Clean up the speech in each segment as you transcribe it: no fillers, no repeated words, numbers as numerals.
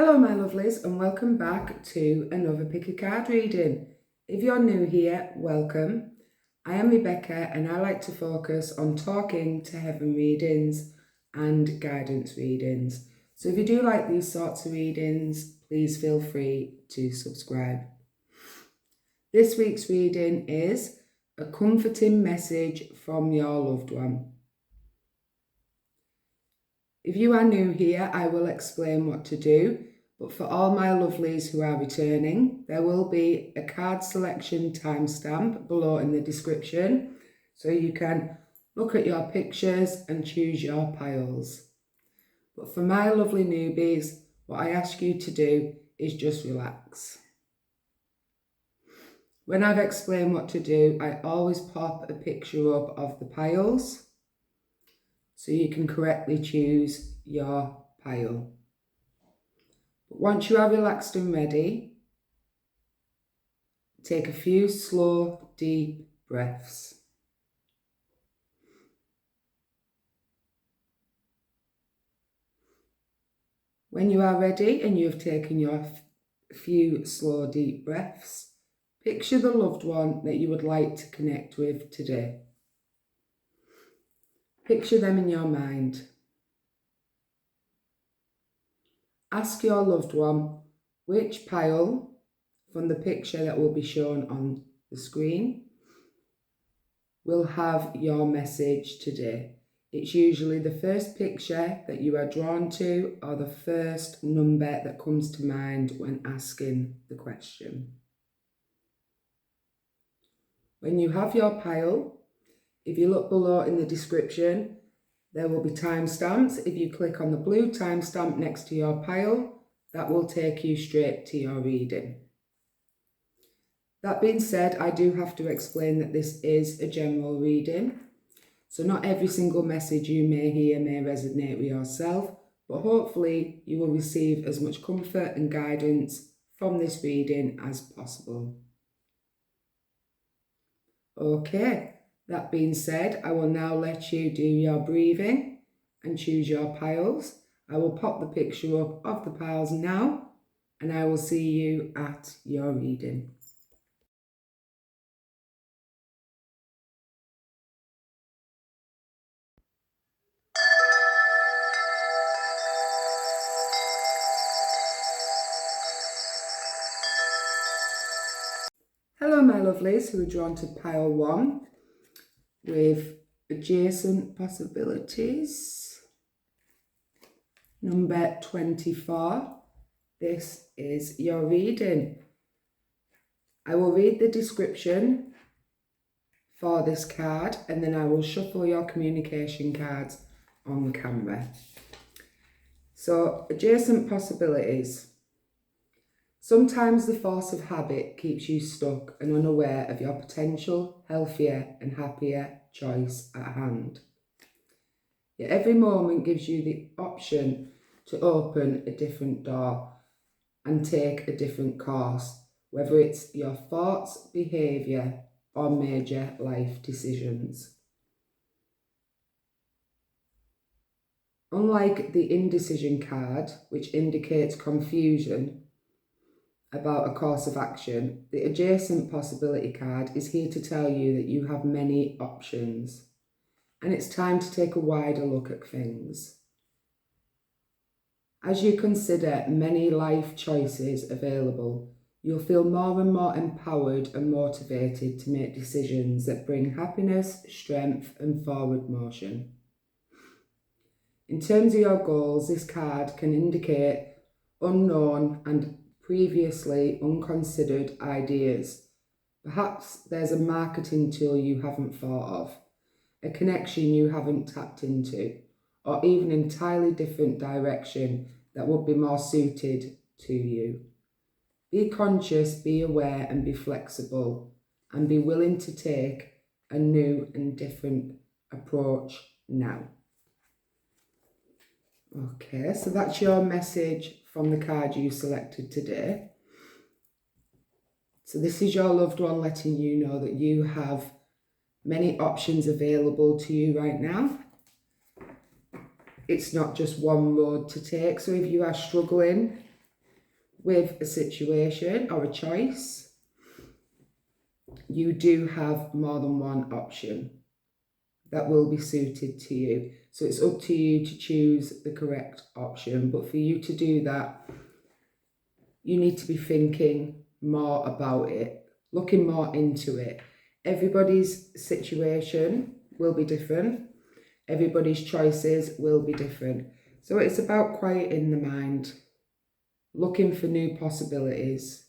Hello my lovelies and welcome back to another pick a card reading. If you're new here, welcome. I am Rebecca and I like to focus on talking to heaven readings and guidance readings. So if you do like these sorts of readings, please feel free to subscribe. This week's reading is a comforting message from your loved one. If you are new here, I will explain what to do, but for all my lovelies who are returning, there will be a card selection timestamp below in the description, so you can look at your pictures and choose your piles. But for my lovely newbies, what I ask you to do is just relax. When I've explained what to do, I always pop a picture up of the piles, so you can correctly choose your pile. But once you are relaxed and ready, take a few slow, deep breaths. When you are ready and you have taken your few slow, deep breaths, picture the loved one that you would like to connect with today. Picture them in your mind. Ask your loved one which pile from the picture that will be shown on the screen will have your message today. It's usually the first picture that you are drawn to or the first number that comes to mind when asking the question. When you have your pile, if you look below in the description, there will be timestamps. If you click on the blue timestamp next to your pile, that will take you straight to your reading. That being said, I do have to explain that this is a general reading. So not every single message you may hear may resonate with yourself, but hopefully you will receive as much comfort and guidance from this reading as possible. Okay, that being said, I will now let you do your breathing and choose your piles. I will pop the picture up of the piles now, and I will see you at your reading. Hello my lovelies who are drawn to pile 1 with adjacent possibilities. Number 24. This is your reading. I will read the description for this card and then I will shuffle your communication cards on camera. So, adjacent possibilities. Sometimes the force of habit keeps you stuck and unaware of your potential, healthier and happier choice at hand. Yet every moment gives you the option to open a different door and take a different course, whether it's your thoughts, behaviour or major life decisions. Unlike the indecision card, which indicates confusion about a course of action, the adjacent possibility card is here to tell you that you have many options and it's time to take a wider look at things. As you consider many life choices available, you'll feel more and more empowered and motivated to make decisions that bring happiness, strength and forward motion. In terms of your goals, this card can indicate unknown and previously unconsidered ideas. Perhaps there's a marketing tool you haven't thought of, a connection you haven't tapped into, or even an entirely different direction that would be more suited to you. Be conscious, be aware and be flexible and be willing to take a new and different approach now. Okay, so that's your message from the card you selected today. So this is your loved one letting you know that you have many options available to you right now. It's not just one road to take. So if you are struggling with a situation or a choice, you do have more than one option that will be suited to you. So it's up to you to choose the correct option. But for you to do that, you need to be thinking more about it, looking more into it. Everybody's situation will be different. Everybody's choices will be different. So it's about quieting the mind, looking for new possibilities,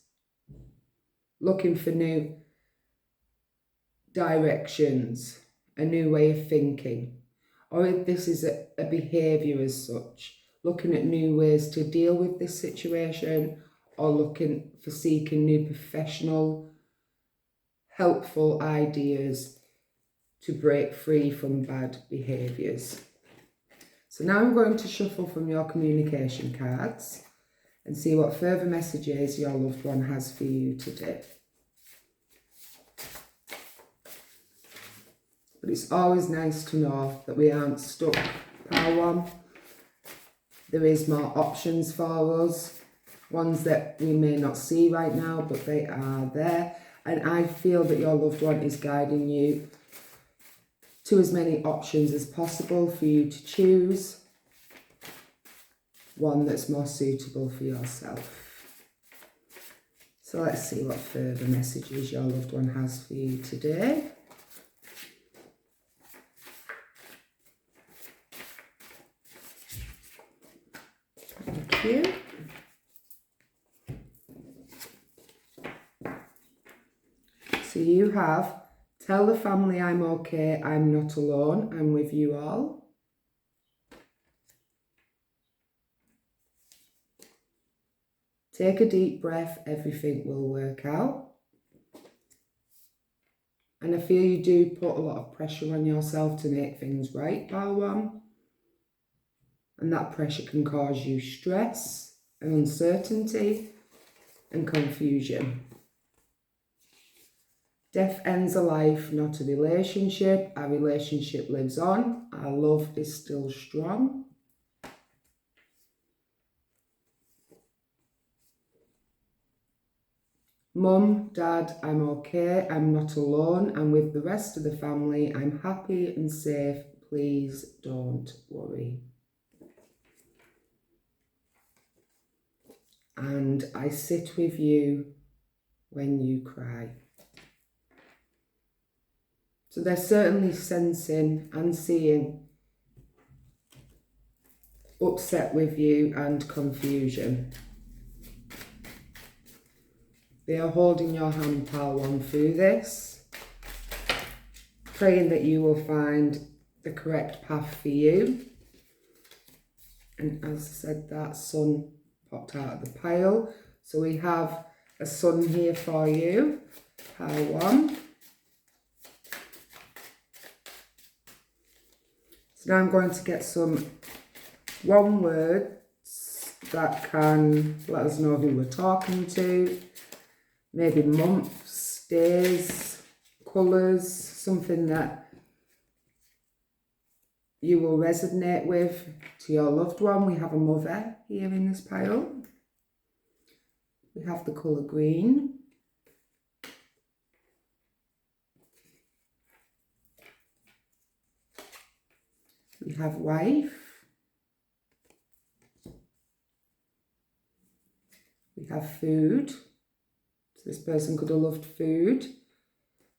looking for new directions, a new way of thinking. Or if this is a behaviour as such, looking at new ways to deal with this situation, or looking for seeking new professional, helpful ideas to break free from bad behaviours. So now I'm going to shuffle from your communication cards and see what further messages your loved one has for you today. But it's always nice to know that we aren't stuck, pile one. There is more options for us, ones that we may not see right now, but they are there. And I feel that your loved one is guiding you to as many options as possible for you to choose one that's more suitable for yourself. So let's see what further messages your loved one has for you today. Thank you. So you have, tell the family I'm okay, I'm not alone, I'm with you all. Take a deep breath, everything will work out. And I feel you do put a lot of pressure on yourself to make things right, pile one. And that pressure can cause you stress and uncertainty and confusion. Death ends a life, not a relationship. Our relationship lives on. Our love is still strong. Mum, Dad, I'm okay. I'm not alone. I'm with the rest of the family. I'm happy and safe. Please don't worry. And I sit with you when you cry. So they're certainly sensing and seeing upset with you and confusion. They are holding your hand, pile one, through this, praying that you will find the correct path for you. And as I said, that sun popped out of the pile. So we have a sun here for you, pile one. So now I'm going to get some one words that can let us know who we're talking to. Maybe months, days, colours, something that you will resonate with to your loved one. We have a mother here in this pile. We have the colour green. We have wife. We have food. So this person could have loved food.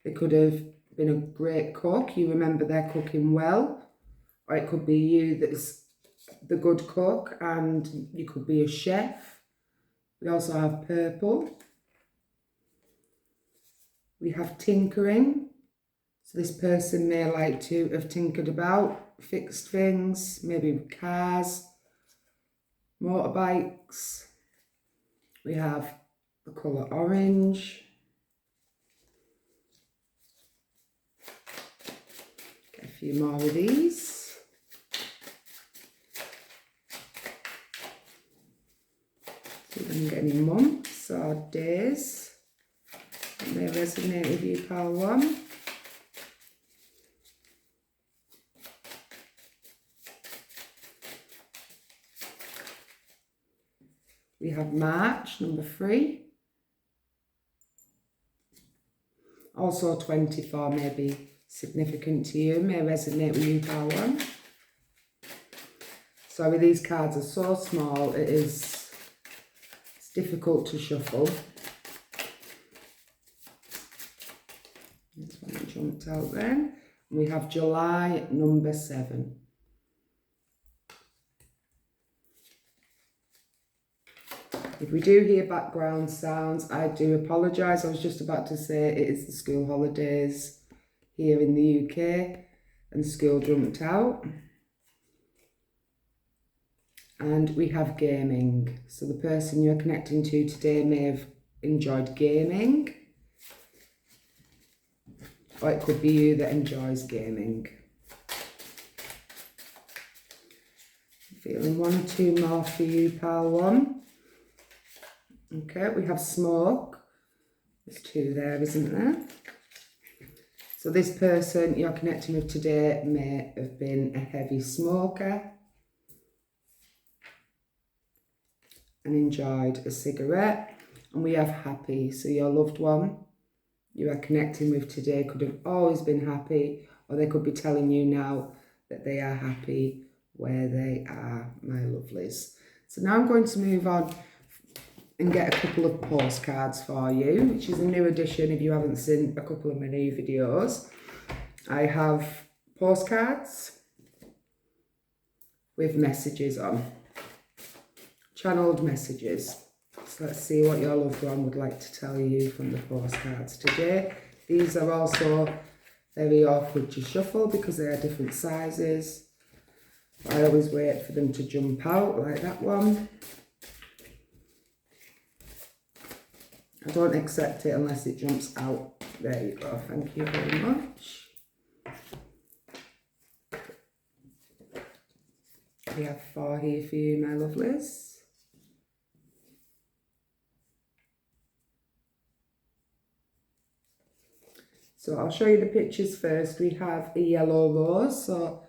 They could have been a great cook. You remember they're cooking well. Or it could be you that's the good cook and you could be a chef. We also have purple. We have tinkering. So this person may like to have tinkered about, fixed things, maybe cars, motorbikes. We have the colour orange. Get a few more of these. See if I can get any months or days that may resonate with you, pile one. We have March, number 3. Also 24 may be significant to you, may resonate with you, pile 1. Sorry, these cards are so small, it's difficult to shuffle. This one jumped out then. We have July, number 7. If we do hear background sounds, I do apologise. I was just about to say it is the school holidays here in the UK and school jumped out. And we have gaming. So the person you're connecting to today may have enjoyed gaming. Or it could be you that enjoys gaming. Feeling 1 or 2 more for you, pile 1. Okay, we have smoke. There's 2 there, isn't there? So this person you're connecting with today may have been a heavy smoker and enjoyed a cigarette. And we have happy. So your loved one you are connecting with today could have always been happy, or they could be telling you now that they are happy where they are, my lovelies. So now I'm going to move on and get a couple of postcards for you, which is a new addition if you haven't seen a couple of my new videos. I have postcards with messages on, channeled messages. So let's see what your loved one would like to tell you from the postcards today. These are also very awkward to shuffle because they are different sizes. I always wait for them to jump out like that one. I don't accept it unless it jumps out. There you go. Thank you very much. We have 4 here for you, my lovelies. So I'll show you the pictures first. We have a yellow rose. So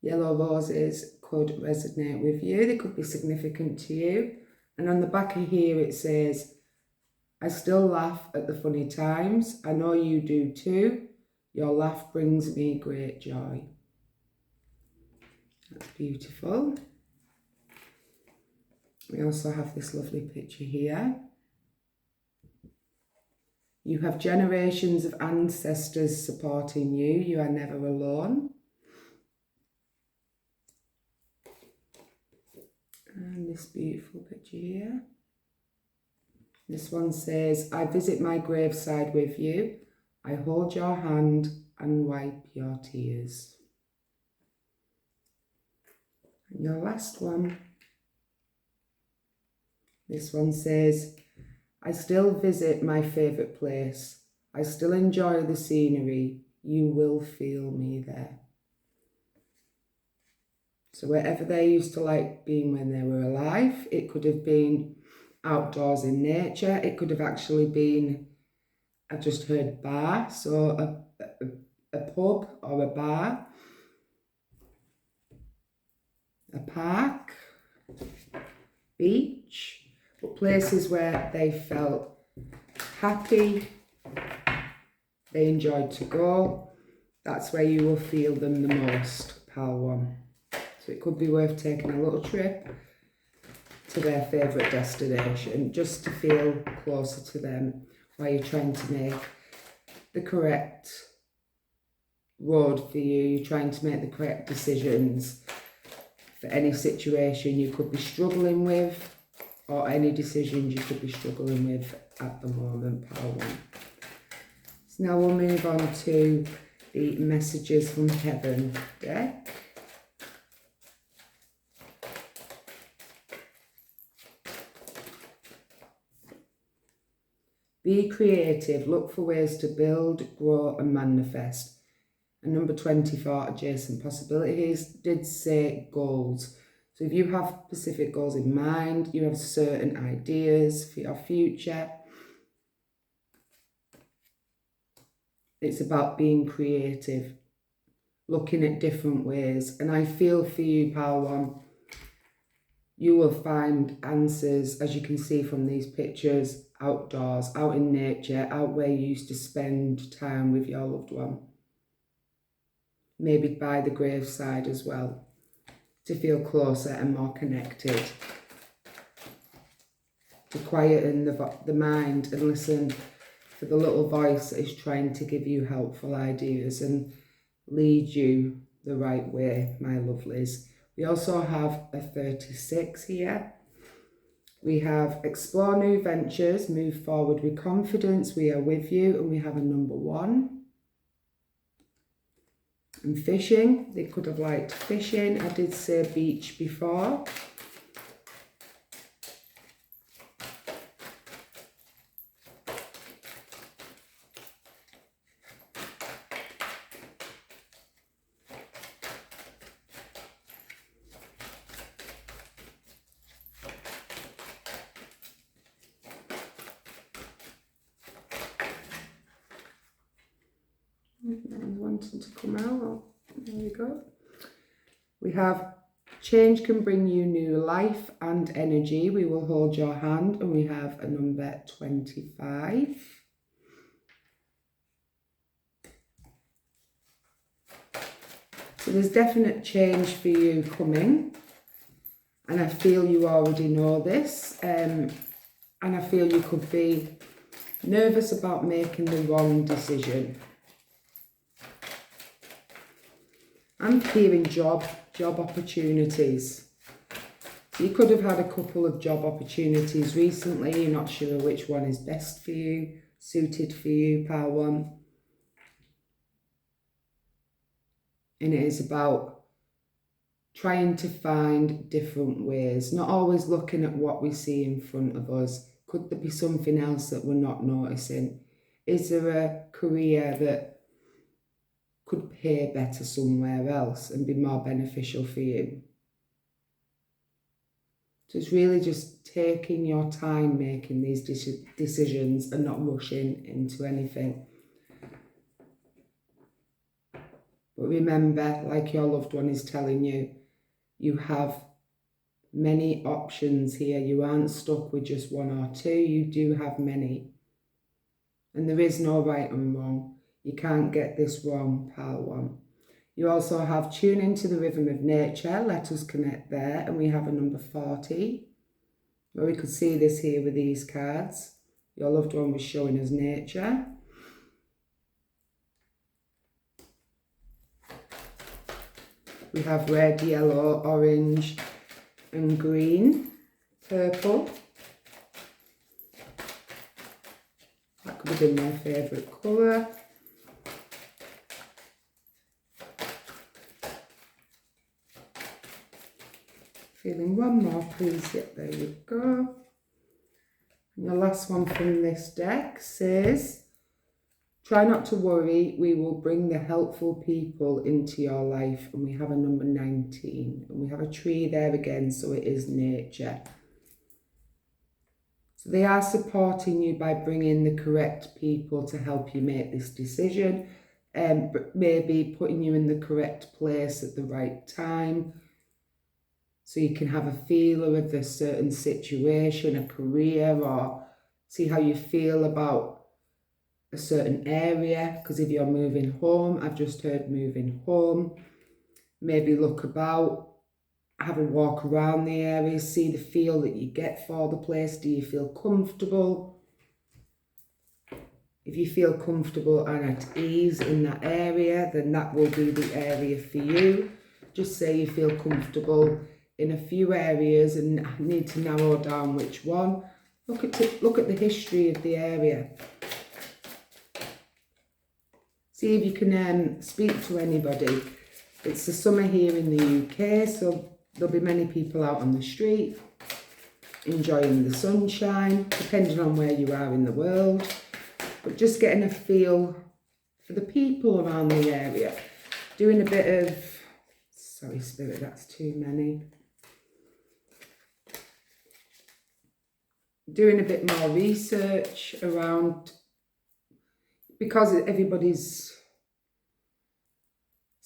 yellow roses could resonate with you. They could be significant to you. And on the back of here it says, I still laugh at the funny times. I know you do too. Your laugh brings me great joy. That's beautiful. We also have this lovely picture here. You have generations of ancestors supporting you. You are never alone. And this beautiful picture here. This one says, I visit my graveside with you. I hold your hand and wipe your tears. And your last one. This one says, I still visit my favourite place. I still enjoy the scenery. You will feel me there. So wherever they used to like being when they were alive, it could have been outdoors in nature. It could have actually been, I just heard bar, so a pub or a bar, a park, beach, but places where they felt happy, they enjoyed to go. That's where you will feel them the most, pile 1. So it could be worth taking a little trip to their favourite destination just to feel closer to them while you're trying to make the correct road for you. You're trying to make the correct decisions for any situation you could be struggling with, or any decisions you could be struggling with at the moment, pile 1. So now we'll move on to the messages from heaven deck. Be creative, look for ways to build, grow and manifest. And number 24, adjacent possibilities, did say goals. So if you have specific goals in mind, you have certain ideas for your future, it's about being creative, looking at different ways. And I feel for you, pile 1, You will find answers, as you can see from these pictures, outdoors, out in nature, out where you used to spend time with your loved one. Maybe by the graveside as well, to feel closer and more connected. To quieten the mind and listen for the little voice that is trying to give you helpful ideas and lead you the right way, my lovelies. We also have a 36 here. We have explore new ventures, move forward with confidence, we are with you, and we have a number 1. And fishing, they could have liked fishing. I did say beach before. Wanting to come out. There we go. We have change can bring you new life and energy. We will hold your hand, and we have a number 25. So there's definite change for you coming, and I feel you already know this, and I feel you could be nervous about making the wrong decision. I'm hearing job opportunities. So you could have had a couple of job opportunities recently. You're not sure which one is best for you, suited for you, pile 1. And it is about trying to find different ways, not always looking at what we see in front of us. Could there be something else that we're not noticing? Is there a career that could pay better somewhere else and be more beneficial for you? So it's really just taking your time making these decisions and not rushing into anything. But remember, like your loved one is telling you, you have many options here. You aren't stuck with just 1 or 2. You do have many. And there is no right and wrong. You can't get this wrong, pile 1. You also have tune into the rhythm of nature. Let us connect there. And we have a number 40. Where we could see this here with these cards. Your loved one was showing us nature. We have red, yellow, orange and green, purple. That could have been my favourite colour. Feeling one more, please. Yep, there you go. And the last one from this deck says, try not to worry, we will bring the helpful people into your life. And we have a number 19. And we have a tree there again, so it is nature. So they are supporting you by bringing the correct people to help you make this decision. But maybe putting you in the correct place at the right time. So you can have a feeler of a certain situation, a career, or see how you feel about a certain area. Because if you're moving home, I've just heard moving home. Maybe look about, have a walk around the area, see the feel that you get for the place. Do you feel comfortable? If you feel comfortable and at ease in that area, then that will be the area for you. Just say you feel comfortable in a few areas and need to narrow down which one. Look at the history of the area. See if you can speak to anybody. It's the summer here in the UK, so there'll be many people out on the street, enjoying the sunshine, depending on where you are in the world. But just getting a feel for the people around the area. Doing a bit of, sorry Spirit, that's too many. Doing a bit more research around, because everybody's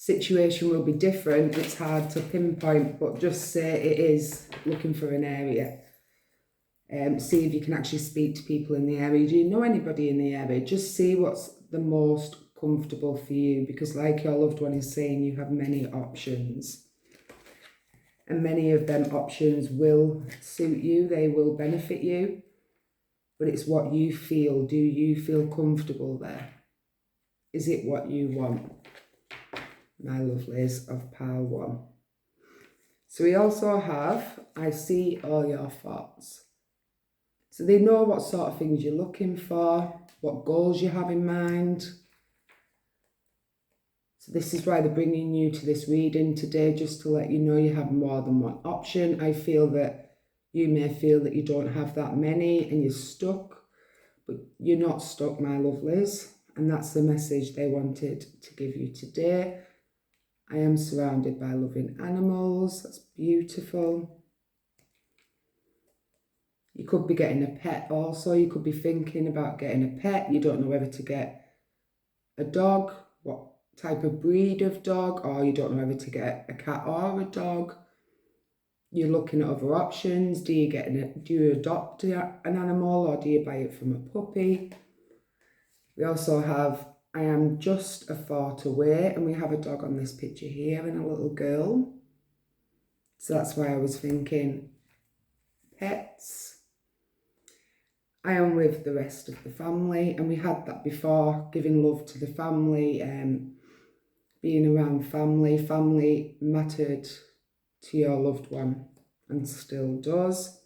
situation will be different. It's hard to pinpoint, but just say it is looking for an area. See if you can actually speak to people in the area. Do you know anybody in the area? Just see what's the most comfortable for you, because like your loved one is saying, you have many options. And many of them options will suit you, they will benefit you. But it's what you feel. Do you feel comfortable there? Is it what you want? My lovelies of pile 1. So we also have, I see all your thoughts. So they know what sort of things you're looking for, what goals you have in mind. So this is why they're bringing you to this reading today, just to let you know you have more than one option. I feel that you may feel that you don't have that many and you're stuck, but you're not stuck, my lovelies. And that's the message they wanted to give you today. I am surrounded by loving animals. That's beautiful. You could be getting a pet also. You could be thinking about getting a pet. You don't know whether to get a dog, what type of breed of dog, or you don't know whether to get a cat or a dog. You're looking at other options. Do you adopt an animal, or do you buy it from a puppy? We also have, I am just a thought away, and we have a dog on this picture here and a little girl. So that's why I was thinking pets. I am with the rest of the family, and we had that before, giving love to the family, being around family. Family mattered to your loved one and still does.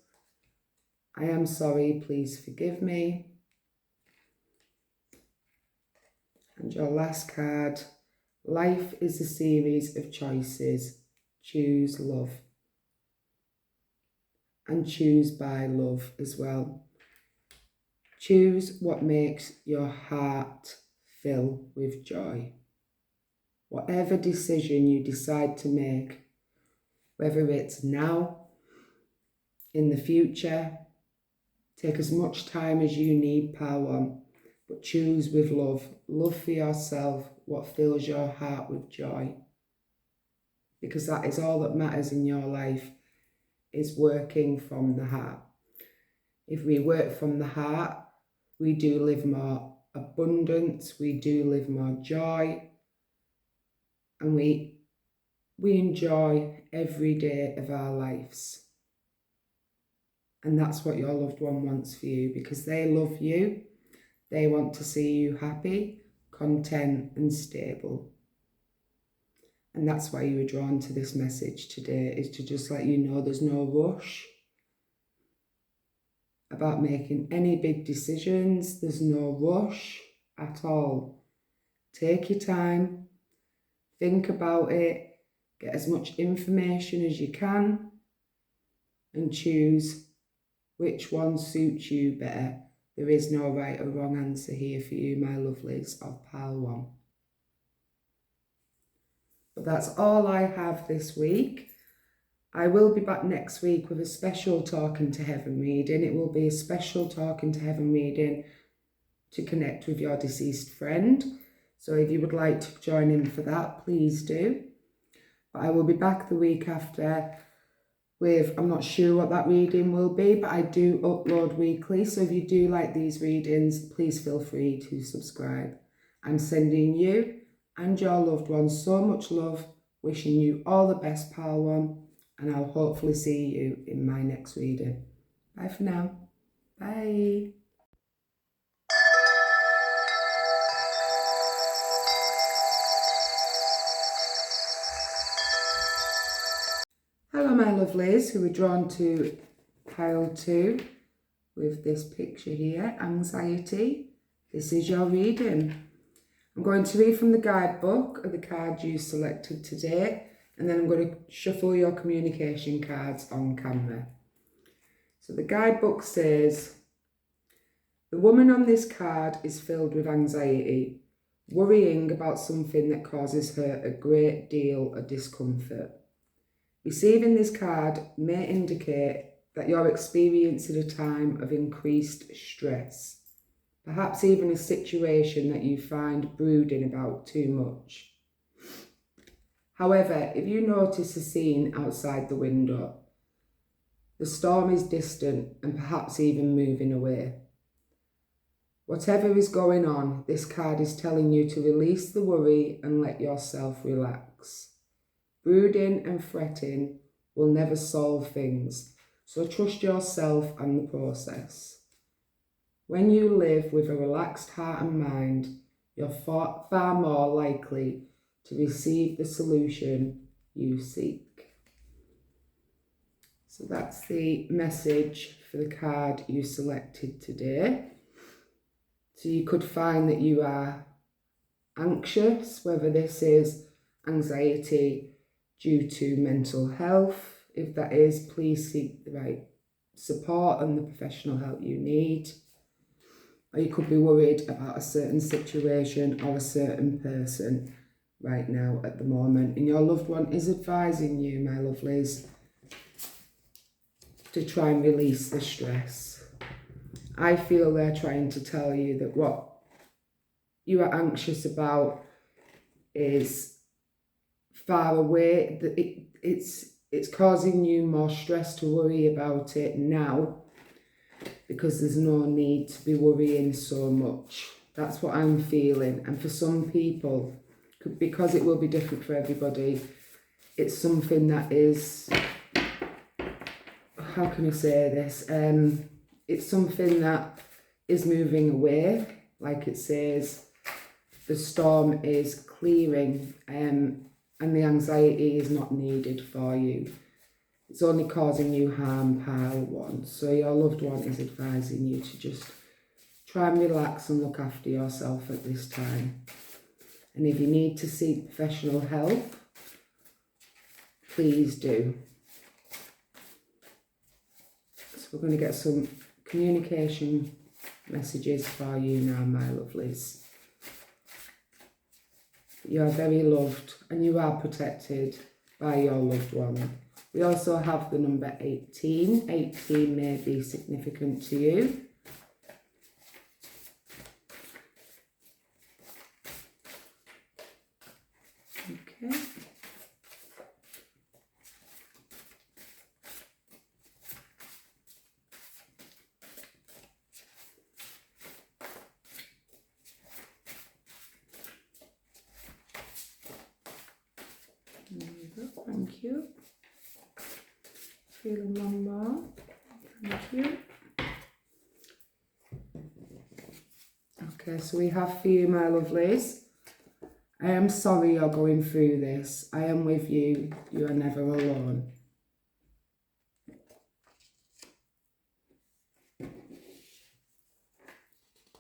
I am sorry, please forgive me. And your last card, life is a series of choices. Choose love. And choose by love as well. Choose what makes your heart fill with joy. Whatever decision you decide to make, whether it's now, in the future, take as much time as you need, pile 1, but choose with love. Love for yourself, what fills your heart with joy. Because that is all that matters in your life, is working from the heart. If we work from the heart, we do live more abundance, we do live more joy, and we enjoy every day of our lives. And that's what your loved one wants for you, because they love you. They want to see you happy, content and stable. And that's why you were drawn to this message today, is to just let you know there's no rush about making any big decisions. There's no rush at all. Take your time, think about it, get as much information as you can, and choose which one suits you better. There is no right or wrong answer here for you, my lovelies of pile 1. But that's all I have this week. I will be back next week with a special Talking to Heaven reading. It will be a special Talking to Heaven reading to connect with your deceased friend. So if you would like to join in for that, please do. But I will be back the week after with, I'm not sure what that reading will be, but I do upload weekly. So if you do like these readings, please feel free to subscribe. I'm sending you and your loved ones so much love, wishing you all the best, pile 1. And I'll hopefully see you in my next reading. Bye for now. Bye. Hello, my lovelies who were drawn to pile 2 with this picture here, anxiety. This is your reading. I'm going to read from the guidebook of the card you selected today, and then I'm going to shuffle your communication cards on camera. So the guidebook says, the woman on this card is filled with anxiety, worrying about something that causes her a great deal of discomfort. Receiving this card may indicate that you're experiencing a time of increased stress, perhaps even a situation that you find brooding about too much. However, if you notice a scene outside the window, the storm is distant and perhaps even moving away. Whatever is going on, this card is telling you to release the worry and let yourself relax. Brooding and fretting will never solve things, so trust yourself and the process. When you live with a relaxed heart and mind, you're far more likely to receive the solution you seek. So that's the message for the card you selected today. So you could find that you are anxious, whether this is anxiety due to mental health. If that is, please seek the right support and the professional help you need. Or you could be worried about a certain situation or a certain person right now at the moment. And your loved one is advising you, my lovelies, to try and release the stress. I feel they're trying to tell you that what you are anxious about is far away, that it's causing you more stress to worry about it now, because there's no need to be worrying so much. That's what I'm feeling. And for some people, because it will be different for everybody, it's something that is, how can I say this? It's something that is moving away, like it says, the storm is clearing, and the anxiety is not needed for you. It's only causing you harm, pile one. So your loved one is advising you to just try and relax and look after yourself at this time. And if you need to seek professional help, please do. So we're going to get some communication messages for you now, my lovelies. You are very loved and you are protected by your loved one. We also have the number 18. 18 may be significant to you. Okay. There you go. Thank you. Feeling one more. Thank you. Okay, so we have for you, my lovelies. I am sorry you're going through this. I am with you. You are never alone.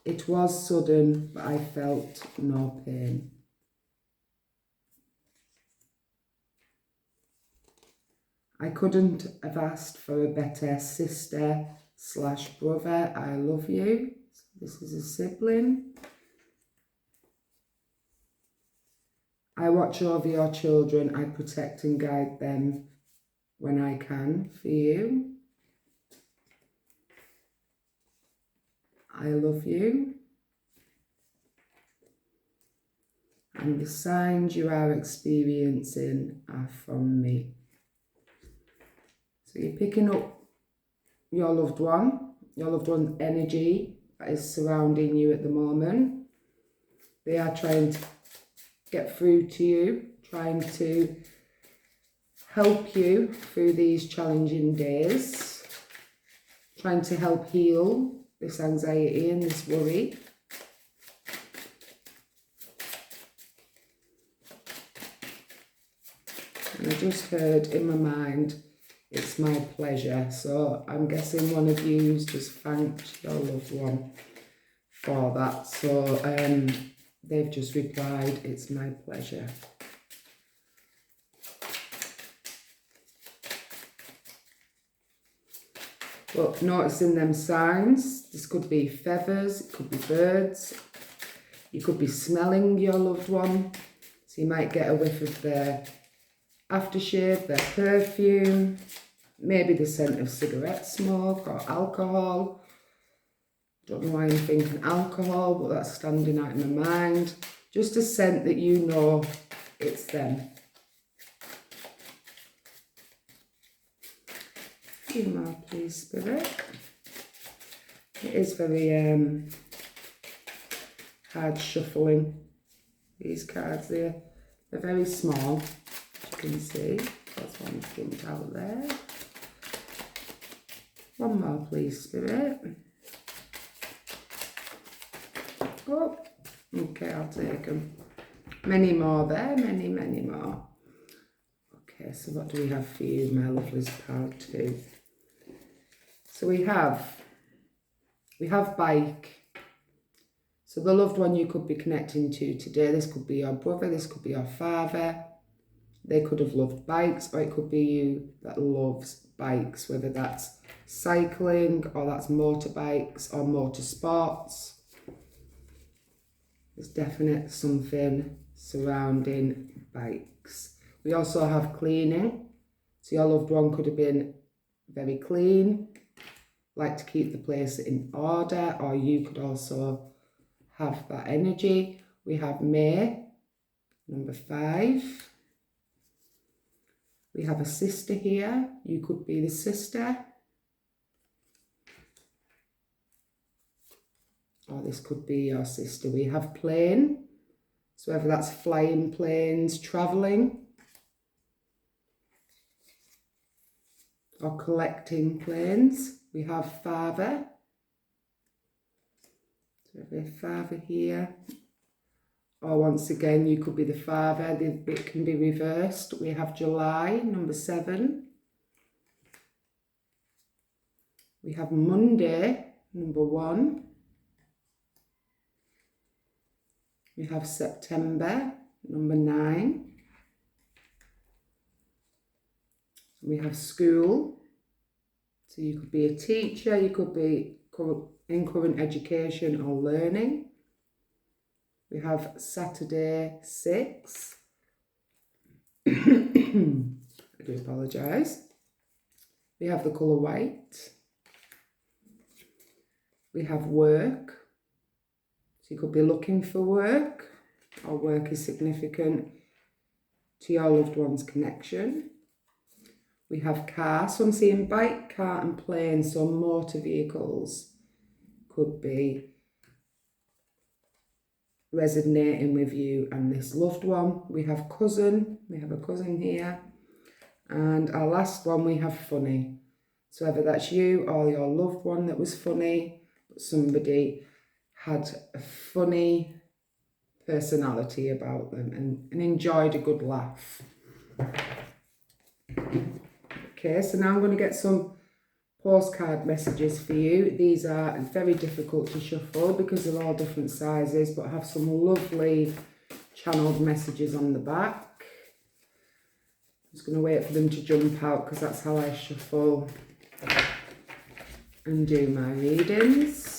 It was sudden, but I felt no pain. I couldn't have asked for a better sister/brother. I love you. This is a sibling. I watch over your children. I protect and guide them when I can for you. I love you. And the signs you are experiencing are from me. So you're picking up your loved one's energy that is surrounding you at the moment. They are trying to get through to you, trying to help you through these challenging days, trying to help heal this anxiety and this worry. And I just heard in my mind, it's my pleasure. So I'm guessing one of you's just thanked your loved one for that. So they've just replied, it's my pleasure. But noticing them signs, this could be feathers, it could be birds, you could be smelling your loved one. So you might get a whiff of their aftershave, their perfume, maybe the scent of cigarette smoke or alcohol. Don't know why I'm thinking alcohol, but that's standing out in my mind. Just a scent that you know it's them. few more, please, Spirit. It is very hard shuffling, these cards. They're very small, as you can see. That's one jumped out there. One more, please, Spirit. Oh, okay, I'll take them. Many more there, many more. Okay, so what do we have for you, my lovelies, pile 2? So we have bike. So the loved one you could be connecting to today, this could be your brother, this could be your father. They could have loved bikes, or it could be you that loves bikes, whether that's cycling or that's motorbikes or motorsports. There's definitely something surrounding bikes. We also have cleaning. So your loved one could have been very clean, like to keep the place in order, or you could also have that energy. We have May, number 5. We have a sister here. You could be the sister. Or this could be your sister. We have plane. So whether that's flying planes, travelling, or collecting planes. We have father. So we have father here. Or once again, you could be the father. It can be reversed. We have July, number 7. We have Monday, number 1. We have September, number 9. We have school. So you could be a teacher, you could be in current education or learning. We have Saturday, 6. I do apologise. We have the colour white. We have work. So you could be looking for work, or work is significant to your loved one's connection. We have car. So I'm seeing bike, car and plane, so motor vehicles could be resonating with you and this loved one. We have cousin. We have a cousin here. And our last one, we have funny. So whether that's you or your loved one that was funny, but somebody had a funny personality about them and enjoyed a good laugh. Okay, so now I'm going to get some postcard messages for you. These are very difficult to shuffle because they're all different sizes, but have some lovely channeled messages on the back. I'm just going to wait for them to jump out because that's how I shuffle and do my readings.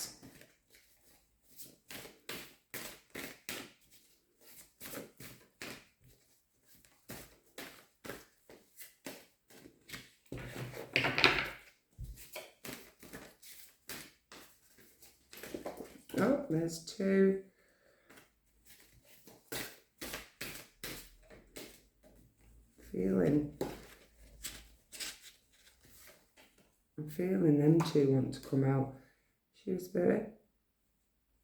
Oh, there's 2. I'm feeling them 2 want to come out. Choose Spirit.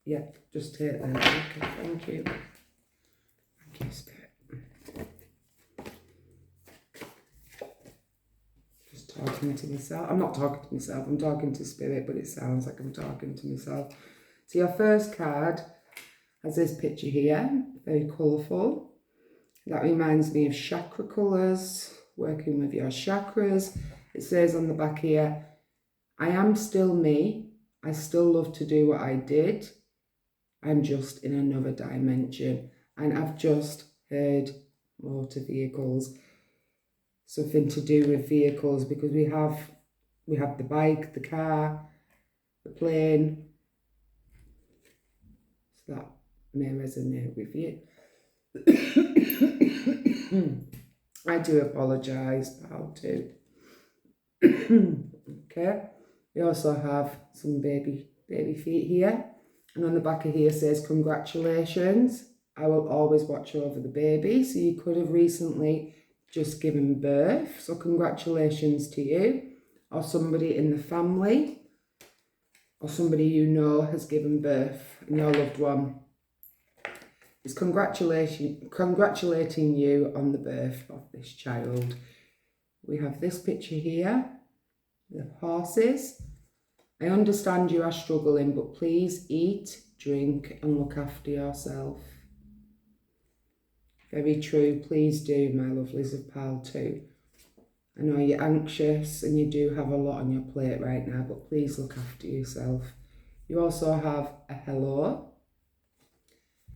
Yeah, just take them. Okay, thank you. Thank you, Spirit. Just talking to myself. I'm not talking to myself, I'm talking to Spirit, but it sounds like I'm talking to myself. So your first card has this picture here, very colourful. That reminds me of chakra colours, working with your chakras. It says on the back here, I am still me. I still love to do what I did. I'm just in another dimension. And I've just heard motor vehicles. Something to do with vehicles, because we have the bike, the car, the plane. So that may resonate with you. I do apologise, pal, too. Okay. We also have some baby feet here. And on the back of here says, congratulations. I will always watch over the baby. So you could have recently just given birth. So congratulations to you. or somebody in the family, or somebody you know has given birth, and your loved one is congratulating you on the birth of this child. We have this picture here, the horses. I understand you are struggling, but please eat, drink, and look after yourself. Very true, please do, my lovelies of Pile 2. I know you're anxious and you do have a lot on your plate right now, but please look after yourself. You also have a hello.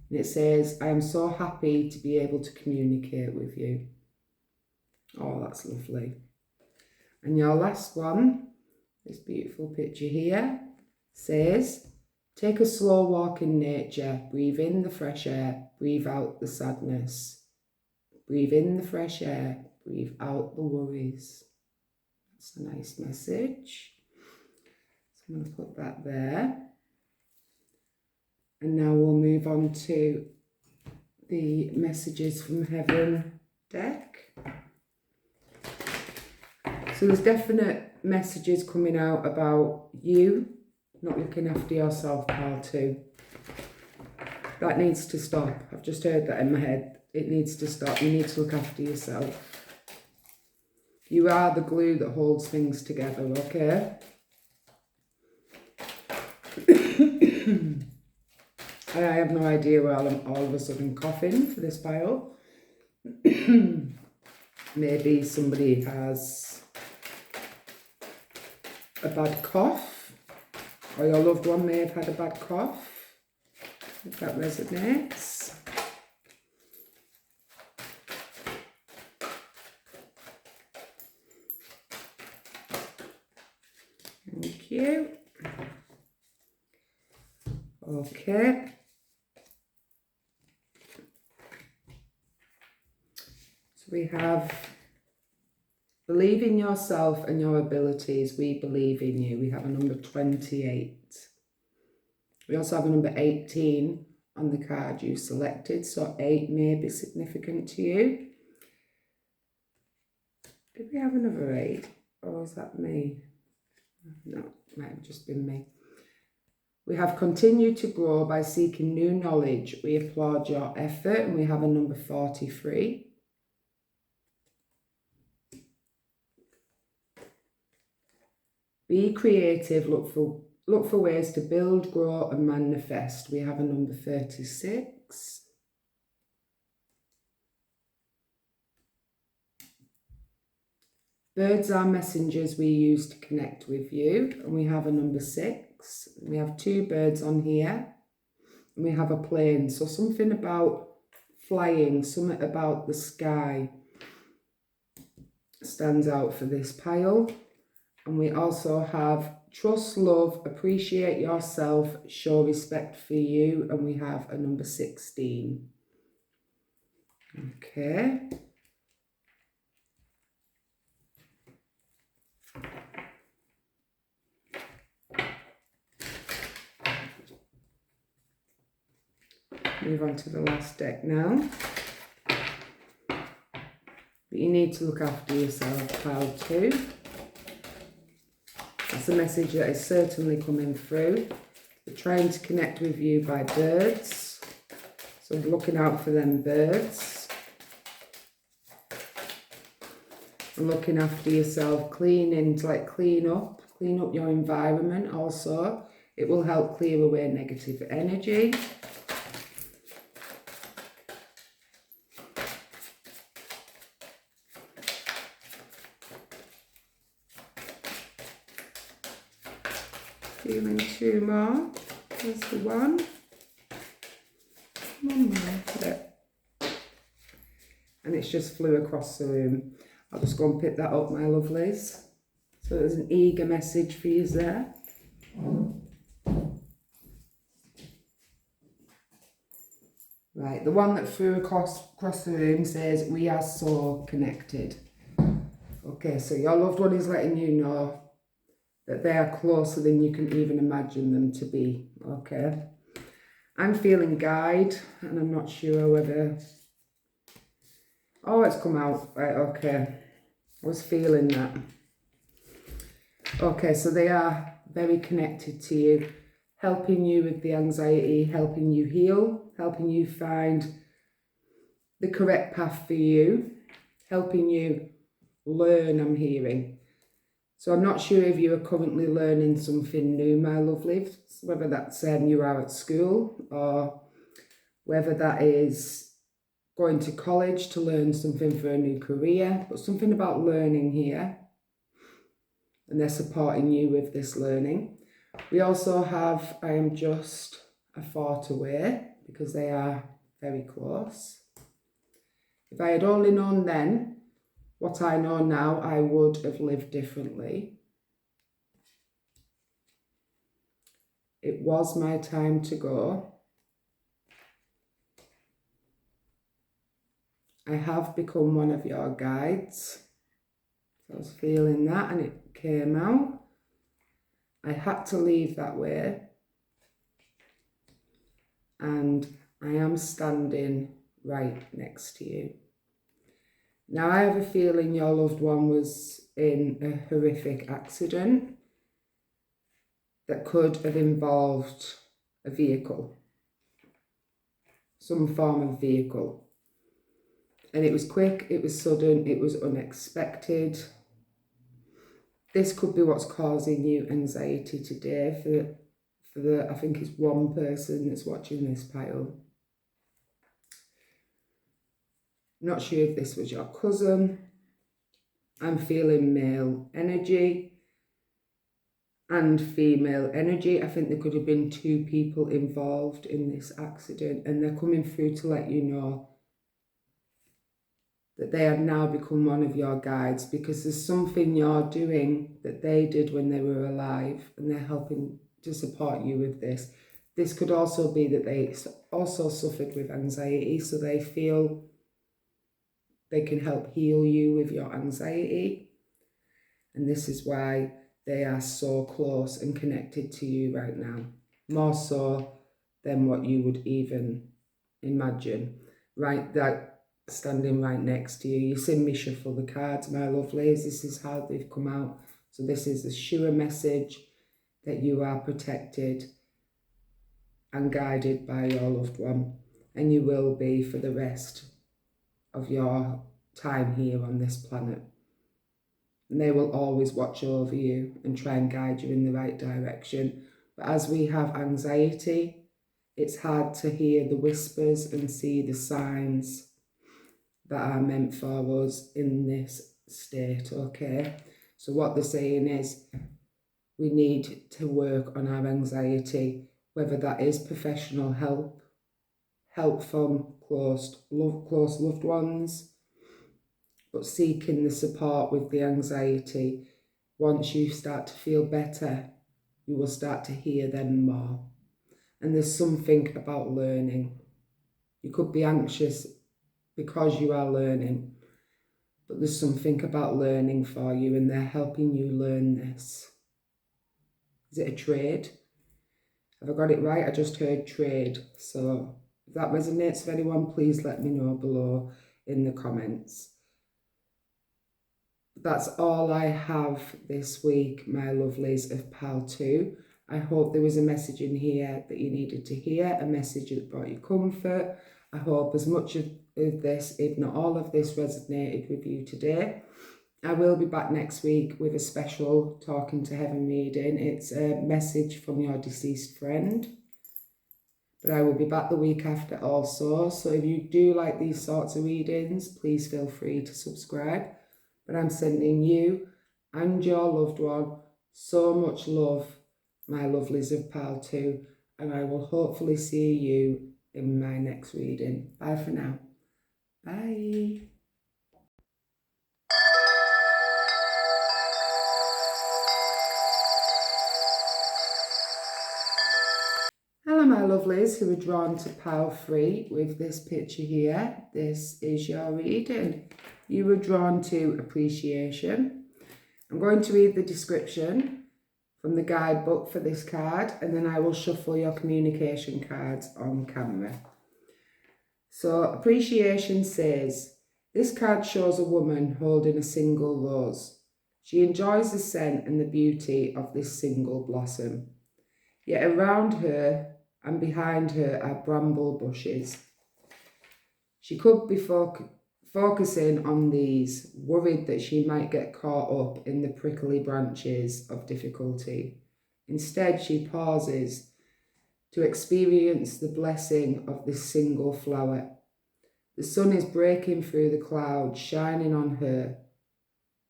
And it says, I am so happy to be able to communicate with you. Oh, that's lovely. And your last one, this beautiful picture here, says, take a slow walk in nature. Breathe in the fresh air. Breathe out the sadness. Breathe in the fresh air. Breathe out the worries. That's a nice message. So I'm going to put that there. And now we'll move on to the messages from heaven deck. So there's definite messages coming out about you not looking after yourself, Pile 2. That needs to stop. I've just heard that in my head. It needs to stop. You need to look after yourself. You are the glue that holds things together, okay? I have no idea why I'm all of a sudden coughing for this pile. Maybe somebody has a bad cough, or your loved one may have had a bad cough, if that resonates. Thank you. Okay. So we have believe in yourself and your abilities. We believe in you. We have a number 28. We also have a number 18 on the card you selected. So 8 may be significant to you. Did we have another 8? Or was that me? No, it might have just been me. We have continued to grow by seeking new knowledge. We applaud your effort, and we have a number 43. Be creative, look for ways to build, grow and manifest. We have a number 36. Birds are messengers we use to connect with you, and we have a number 6. We have 2 birds on here, and we have a plane. So something about flying, something about the sky stands out for this pile. And we also have trust, love, appreciate yourself, show respect for you, and we have a number 16. Okay. Move on to the last deck now. But you need to look after yourself, Pile 2. That's a message that is certainly coming through. They're trying to connect with you by birds. So looking out for them birds. And looking after yourself, cleaning, to like clean up your environment also. It will help clear away negative energy. Feeling 2 more. There's the 1. 1 more. There. And it's just flew across the room. I'll just go and pick that up, my lovelies. So there's an eager message for you there. Right, the one that flew across the room says, we are so connected. Okay, so your loved one is letting you know that they are closer than you can even imagine them to be, okay? I'm feeling guide, and I'm not sure whether... Oh, it's come out. Right, okay. I was feeling that. Okay, so they are very connected to you, helping you with the anxiety, helping you heal, helping you find the correct path for you, helping you learn, I'm hearing. So I'm not sure if you are currently learning something new, my lovelies, whether that's you are at school or whether that is going to college to learn something for a new career, but something about learning here. And they're supporting you with this learning. We also have I am just a thought away, because they are very close. If I had only known then what I know now, I would have lived differently. It was my time to go. I have become one of your guides. So I was feeling that and it came out. I had to leave that way. And I am standing right next to you. Now, I have a feeling your loved one was in a horrific accident that could have involved a vehicle, some form of vehicle. And it was quick, it was sudden, it was unexpected. This could be what's causing you anxiety today for the I think it's one person that's watching this pile. Not sure if this was your cousin. I'm feeling male energy and female energy. I think there could have been two people involved in this accident, and they're coming through to let you know that they have now become one of your guides, because there's something you're doing that they did when they were alive, and they're helping to support you with this. This could also be that they also suffered with anxiety, so they feel they can help heal you with your anxiety. And this is why they are so close and connected to you right now, more so than what you would even imagine. Right, that standing right next to you. You see me shuffle the cards, my lovelies. This is how they've come out. So this is a sure message that you are protected and guided by your loved one, and you will be for the rest of your time here on this planet. And they will always watch over you and try and guide you in the right direction. But as we have anxiety, it's hard to hear the whispers and see the signs that are meant for us in this state, okay? So what they're saying is we need to work on our anxiety, whether that is professional help, help from close loved ones, but seeking the support with the anxiety. Once you start to feel better, you will start to hear them more. And there's something about learning. You could be anxious because you are learning, but there's something about learning for you, and they're helping you learn this. Is it a trade? Have I got it right? I just heard trade. So if that resonates with anyone, please let me know below in the comments. That's all I have this week, my lovelies of Pal 2. I hope there was a message in here that you needed to hear, a message that brought you comfort. I hope as much of this, if not all of this, resonated with you today. I will be back next week with a special Talking to Heaven reading. It's a message from your deceased friend. But I will be back the week after also. So if you do like these sorts of readings, please feel free to subscribe. But I'm sending you and your loved one so much love, my lovelies of Pal 2. And I will hopefully see you in my next reading. Bye for now. Bye. Hello, my lovelies who are drawn to Pile 3 with this picture here. This is your reading. You were drawn to appreciation. I'm going to read the description from the guidebook for this card, and then I will shuffle your communication cards on camera. So appreciation says, this card shows a woman holding a single rose. She enjoys the scent and the beauty of this single blossom. Yet around her and behind her are bramble bushes. She could be focusing on these, worried that she might get caught up in the prickly branches of difficulty. Instead, she pauses to experience the blessing of this single flower. The sun is breaking through the clouds, shining on her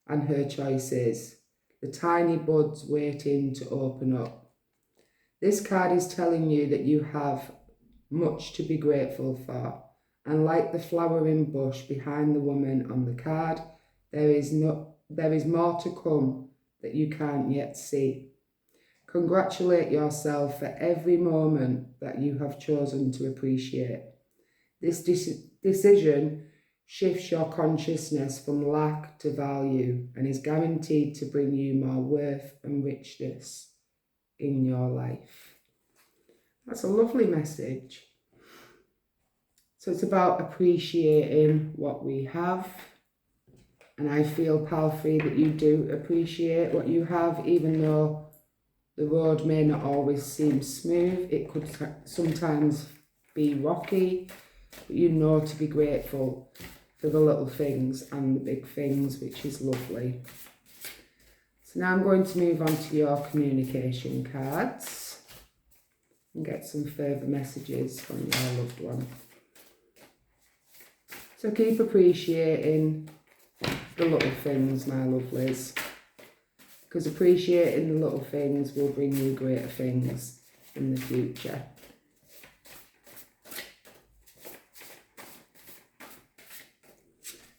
and her choices, the tiny buds waiting to open up. This card is telling you that you have much to be grateful for. And like the flowering bush behind the woman on the card, there is more to come that you can't yet see. Congratulate yourself for every moment that you have chosen to appreciate. This decision shifts your consciousness from lack to value and is guaranteed to bring you more worth and richness in your life. That's a lovely message. So it's about appreciating what we have. And I feel, Pal Free, that you do appreciate what you have, even though the road may not always seem smooth. It could sometimes be rocky, but you know to be grateful for the little things and the big things, which is lovely. So now I'm going to move on to your communication cards and get some further messages from your loved one. So keep appreciating the little things, my lovelies, because appreciating the little things will bring you greater things in the future.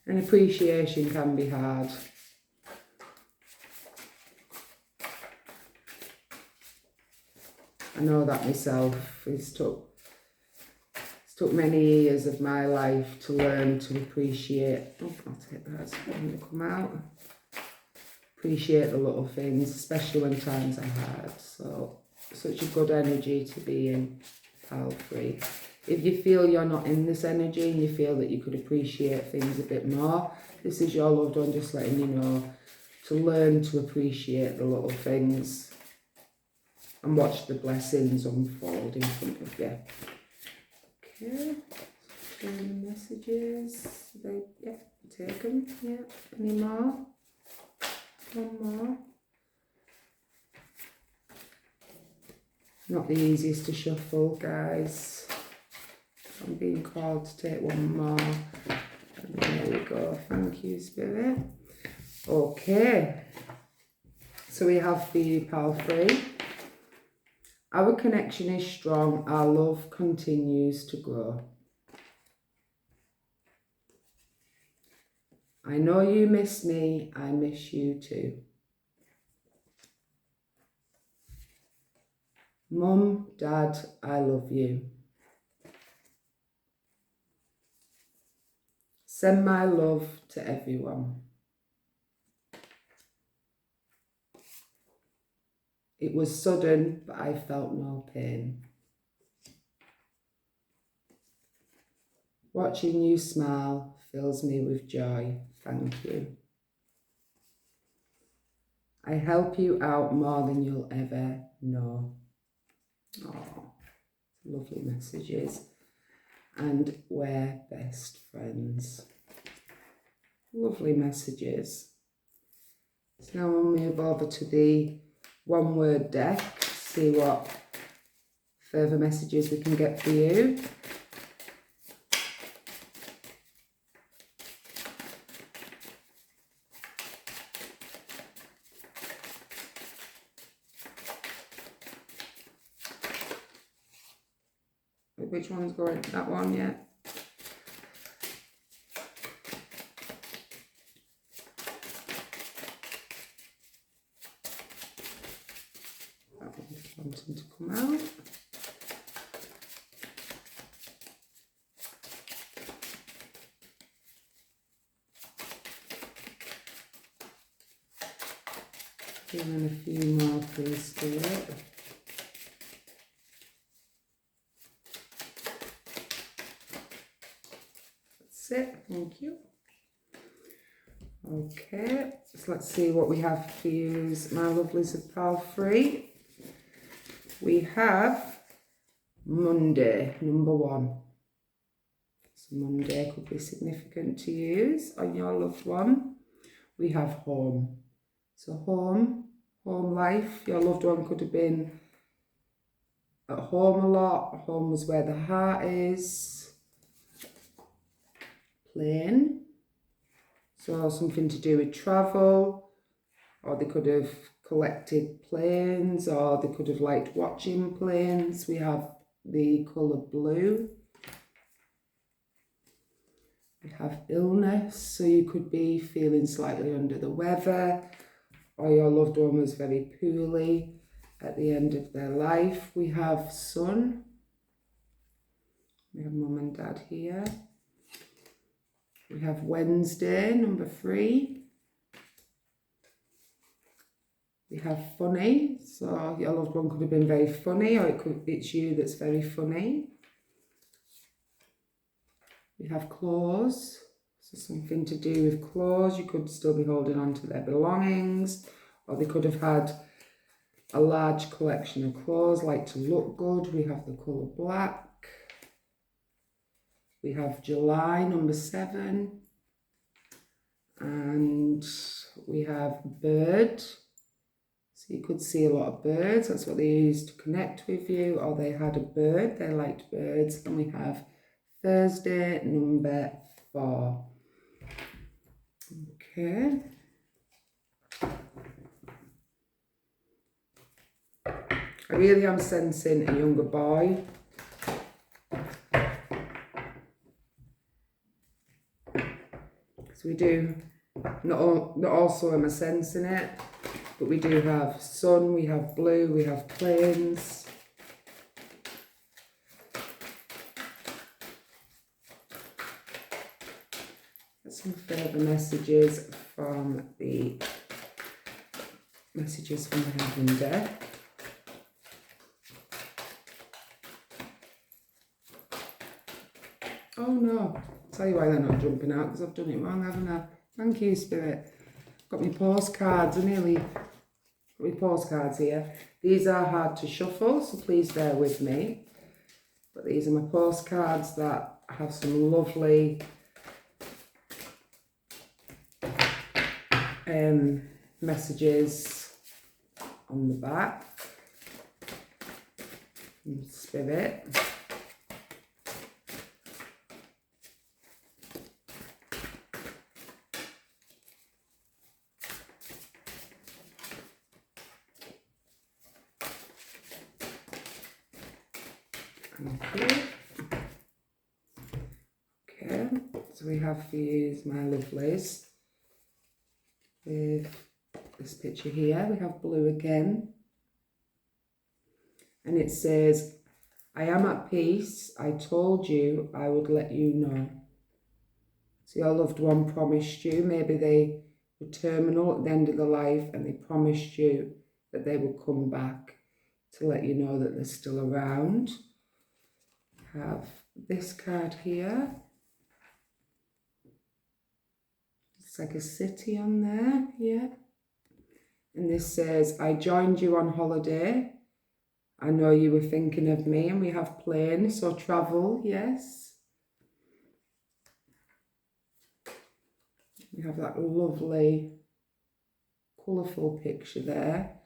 And appreciation can be hard. I know that myself. It's took many years of my life to learn to appreciate. Oh, I'll take that. It's going to come out. Appreciate the little things, especially when times are hard. So, such a good energy to be in, Pal Free. If you feel you're not in this energy and you feel that you could appreciate things a bit more, this is your loved one just letting you know to learn to appreciate the little things and watch the blessings unfold in front of you. Okay, sharing the messages. Yeah, take them. Yeah, any more? One more. Not the easiest to shuffle, guys. I'm being called to take one more. And there we go. Thank you, Spirit. Okay. So we have for you, Pal Free. Our connection is strong. Our love continues to grow. I know you miss me. I miss you too. Mum, Dad, I love you. Send my love to everyone. It was sudden, but I felt no pain. Watching you smile fills me with joy. Thank you. I help you out more than you'll ever know. Oh, lovely messages. And we're best friends. Lovely messages. So now we'll move over to the one-word deck, see what further messages we can get for you. Which one's going? That one, yeah. That one's wanting to come out. Giving a few more, please, to it. It. Thank you. Okay, so let's see what we have for you, my lovelies of Pal Free. We have Monday, number 1. So Monday could be significant to use on your loved one. We have home. So home life. Your loved one could have been at home a lot. Home was where the heart is. Plane. So something to do with travel. Or they could have collected planes. Or they could have liked watching planes. We have the colour blue. We have illness. So you could be feeling slightly under the weather. Or your loved one was very poorly at the end of their life. We have sun. We have mum and dad here. We have Wednesday, number 3. We have funny. So your loved one could have been very funny, or it's you that's very funny. We have clothes. So something to do with clothes. You could still be holding on to their belongings, or they could have had a large collection of clothes, like to look good. We have the colour black. We have July, number 7. And we have bird. So you could see a lot of birds. That's what they used to connect with you, or they had a bird. They liked birds. And we have Thursday, number 4. Okay. I really am sensing a younger boy. So we do, not also am I sensing it, but we do have sun, we have blue, we have planes. Some further messages from the heaven deck. Oh no, I'll tell you why they're not jumping out, because I've done it wrong, haven't I? Thank you, Spirit. Got my postcards, I nearly got my postcards here. These are hard to shuffle, so please bear with me. But these are my postcards that have some lovely messages on the back from Spirit. Okay, so we have for you, my lovelies, with this picture here. We have blue again, and it says, I am at peace. I told you I would let you know. So your loved one promised you, maybe they were terminal at the end of their life, and they promised you that they would come back to let you know that they're still around. Have this card here. It's like a city on there, yeah. And this says, I joined you on holiday. I know you were thinking of me. And we have plane, so travel, yes. We have that lovely, colourful picture there.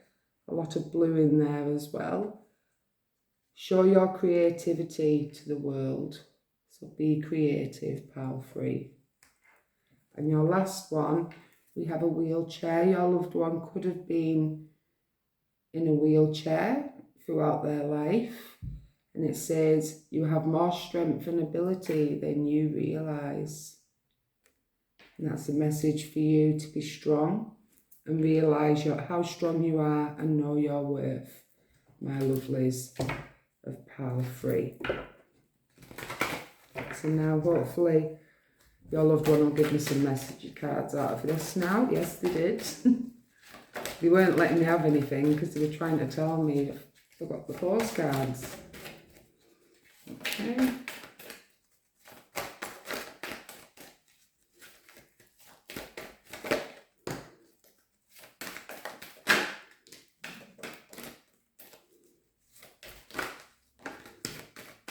A lot of blue in there as well. Show your creativity to the world. So be creative, Pal Free. And your last one, we have a wheelchair. Your loved one could have been in a wheelchair throughout their life. And it says, you have more strength and ability than you realise. And that's a message for you to be strong and realise how strong you are and know your worth, my lovelies of Pal Free. So now hopefully your loved one will give me some message cards out of this now. Yes, they did. They weren't letting me have anything because they were trying to tell me I forgot the postcards. Okay.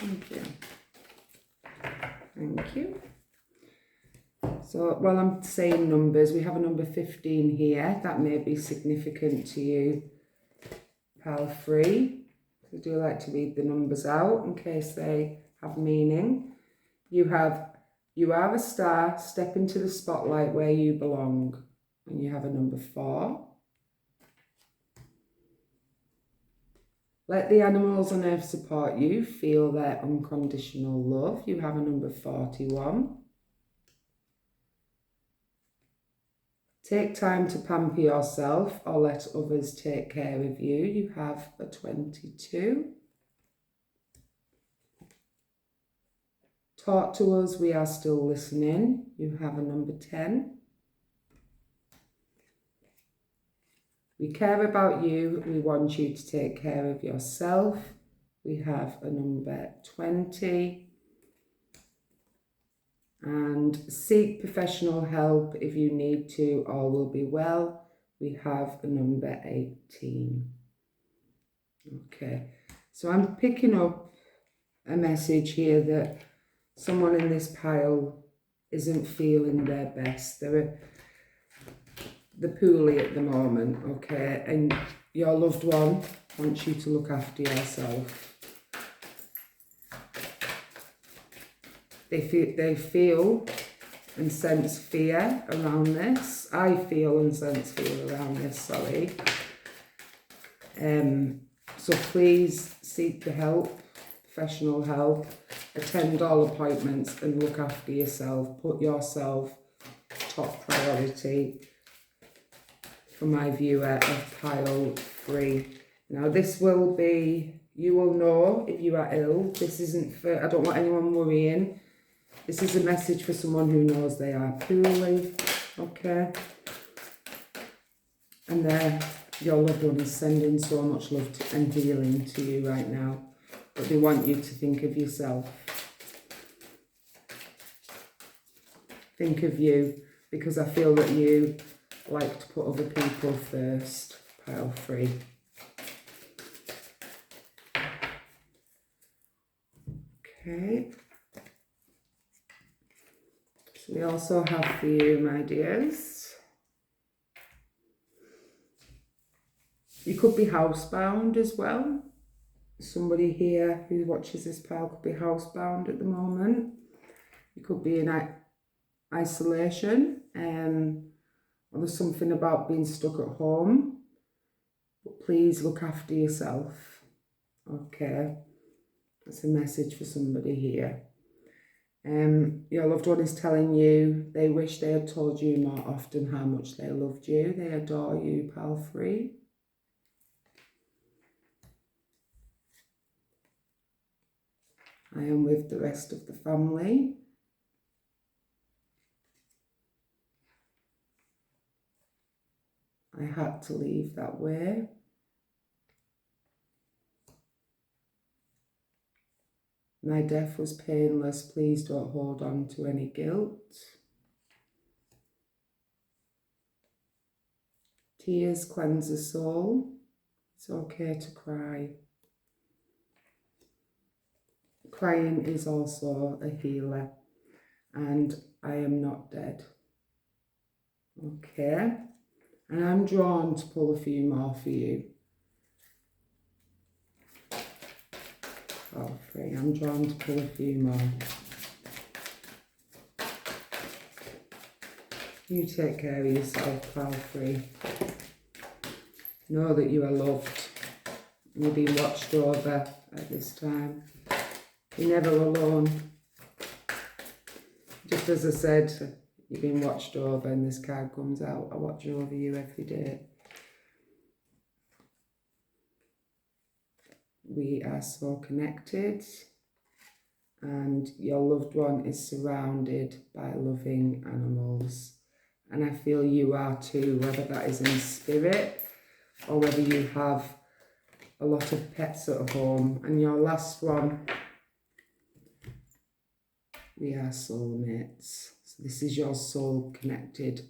Thank you. Thank you. So while I'm saying numbers, we have a number 15 here. That may be significant to you, pile 3. I do like to read the numbers out in case they have meaning. You are a star, step into the spotlight where you belong. And you have a number 4. Let the animals on earth support you, feel their unconditional love. You have a number 41. Take time to pamper yourself or let others take care of you. You have a 22. Talk to us, we are still listening. You have a number 10. We care about you, we want you to take care of yourself. We have a number 20. And seek professional help if you need to, all will be well. We have a number 18. Okay, so I'm picking up a message here that someone in this pile isn't feeling their best. They're poorly at the moment, okay? And your loved one wants you to look after yourself. They feel and sense fear around this. I feel and sense fear around this, sorry. So please seek the help, professional help. Attend all appointments and look after yourself. Put yourself top priority for my viewer of pile 3. Now this will be, you will know if you are ill. This isn't for, I don't want anyone worrying. This is a message for someone who knows they are poorly, okay? And your loved one is sending so much love and healing to you right now. But they want you to think of yourself. Think of you, because I feel that you like to put other people first, pile 3. Okay. So we also have for you, my dears, you could be housebound as well. Somebody here who watches this pile could be housebound at the moment. You could be in isolation, or there's something about being stuck at home. But please look after yourself, okay? That's a message for somebody here. Your loved one is telling you they wish they had told you more often how much they loved you. They adore you, pile 3. I am with the rest of the family. I had to leave that way. My death was painless. Please don't hold on to any guilt. Tears cleanse the soul. It's okay to cry. Crying is also a healer. And I am not dead. Okay. And I'm drawn to pull a few more for you. Pile 3. I'm drawn to pull a few more. You take care of yourself, pile 3. Know that you are loved. You're being watched over at this time. You're never alone. Just as I said, you're being watched over, and this card comes out. I watch over you every day. We are so connected, and your loved one is surrounded by loving animals. And I feel you are too, whether that is in spirit or whether you have a lot of pets at home. And your last one, we are soulmates. So this is your soul connected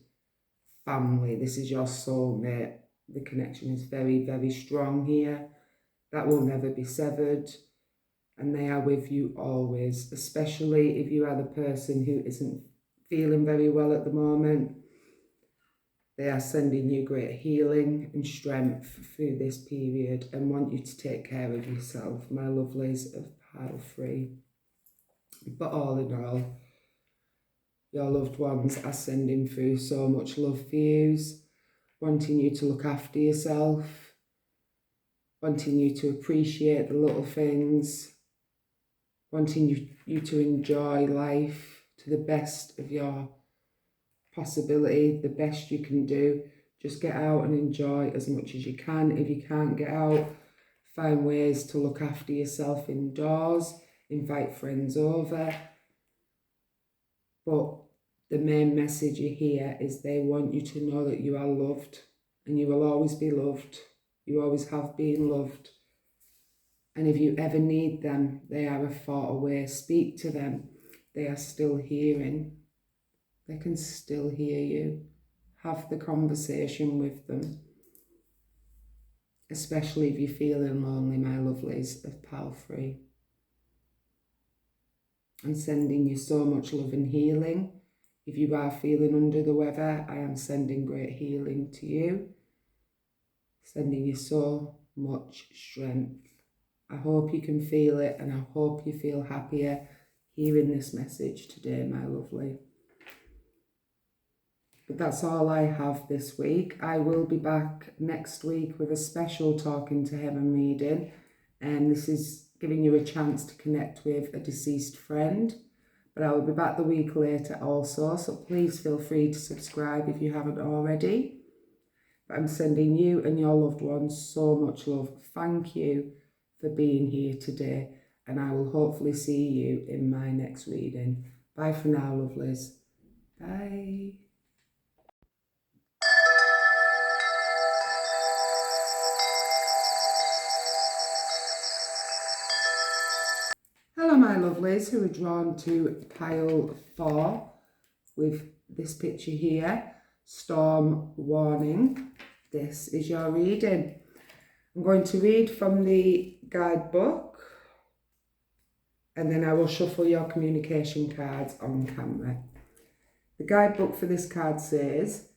family. This is your soulmate. The connection is very, very strong here. That will never be severed. and they are with you always, especially if you are the person who isn't feeling very well at the moment. They are sending you great healing and strength through this period and want you to take care of yourself, my lovelies of pile free. But all in all, your loved ones are sending through so much love for you, wanting you to look after yourself, wanting you to appreciate the little things, wanting you to enjoy life to the best of your possibility, the best you can do. Just get out and enjoy as much as you can. If you can't get out, find ways to look after yourself indoors, invite friends over. But the main message you hear is they want you to know that you are loved, and you will always be loved. You always have been loved. And if you ever need them, they are a thought away. Speak to them. They are still hearing. They can still hear you. Have the conversation with them. Especially if you're feeling lonely, my lovelies of Palfrey. I'm sending you so much love and healing. If you are feeling under the weather, I am sending great healing to you. Sending you so much strength. I hope you can feel it, and I hope you feel happier hearing this message today, my lovely. But that's all I have this week. I will be back next week with a special Talking to Heaven reading, and this is giving you a chance to connect with a deceased friend. But I will be back the week later also, so please feel free to subscribe if you haven't already. But I'm sending you and your loved ones so much love. Thank you for being here today, and I will hopefully see you in my next reading. Bye for now, lovelies. Bye. Hello, my lovelies who are drawn to pile 4 with this picture here, Storm Warning. This is your reading. I'm going to read from the guidebook, and then I will shuffle your communication cards on camera. The guidebook for this card says,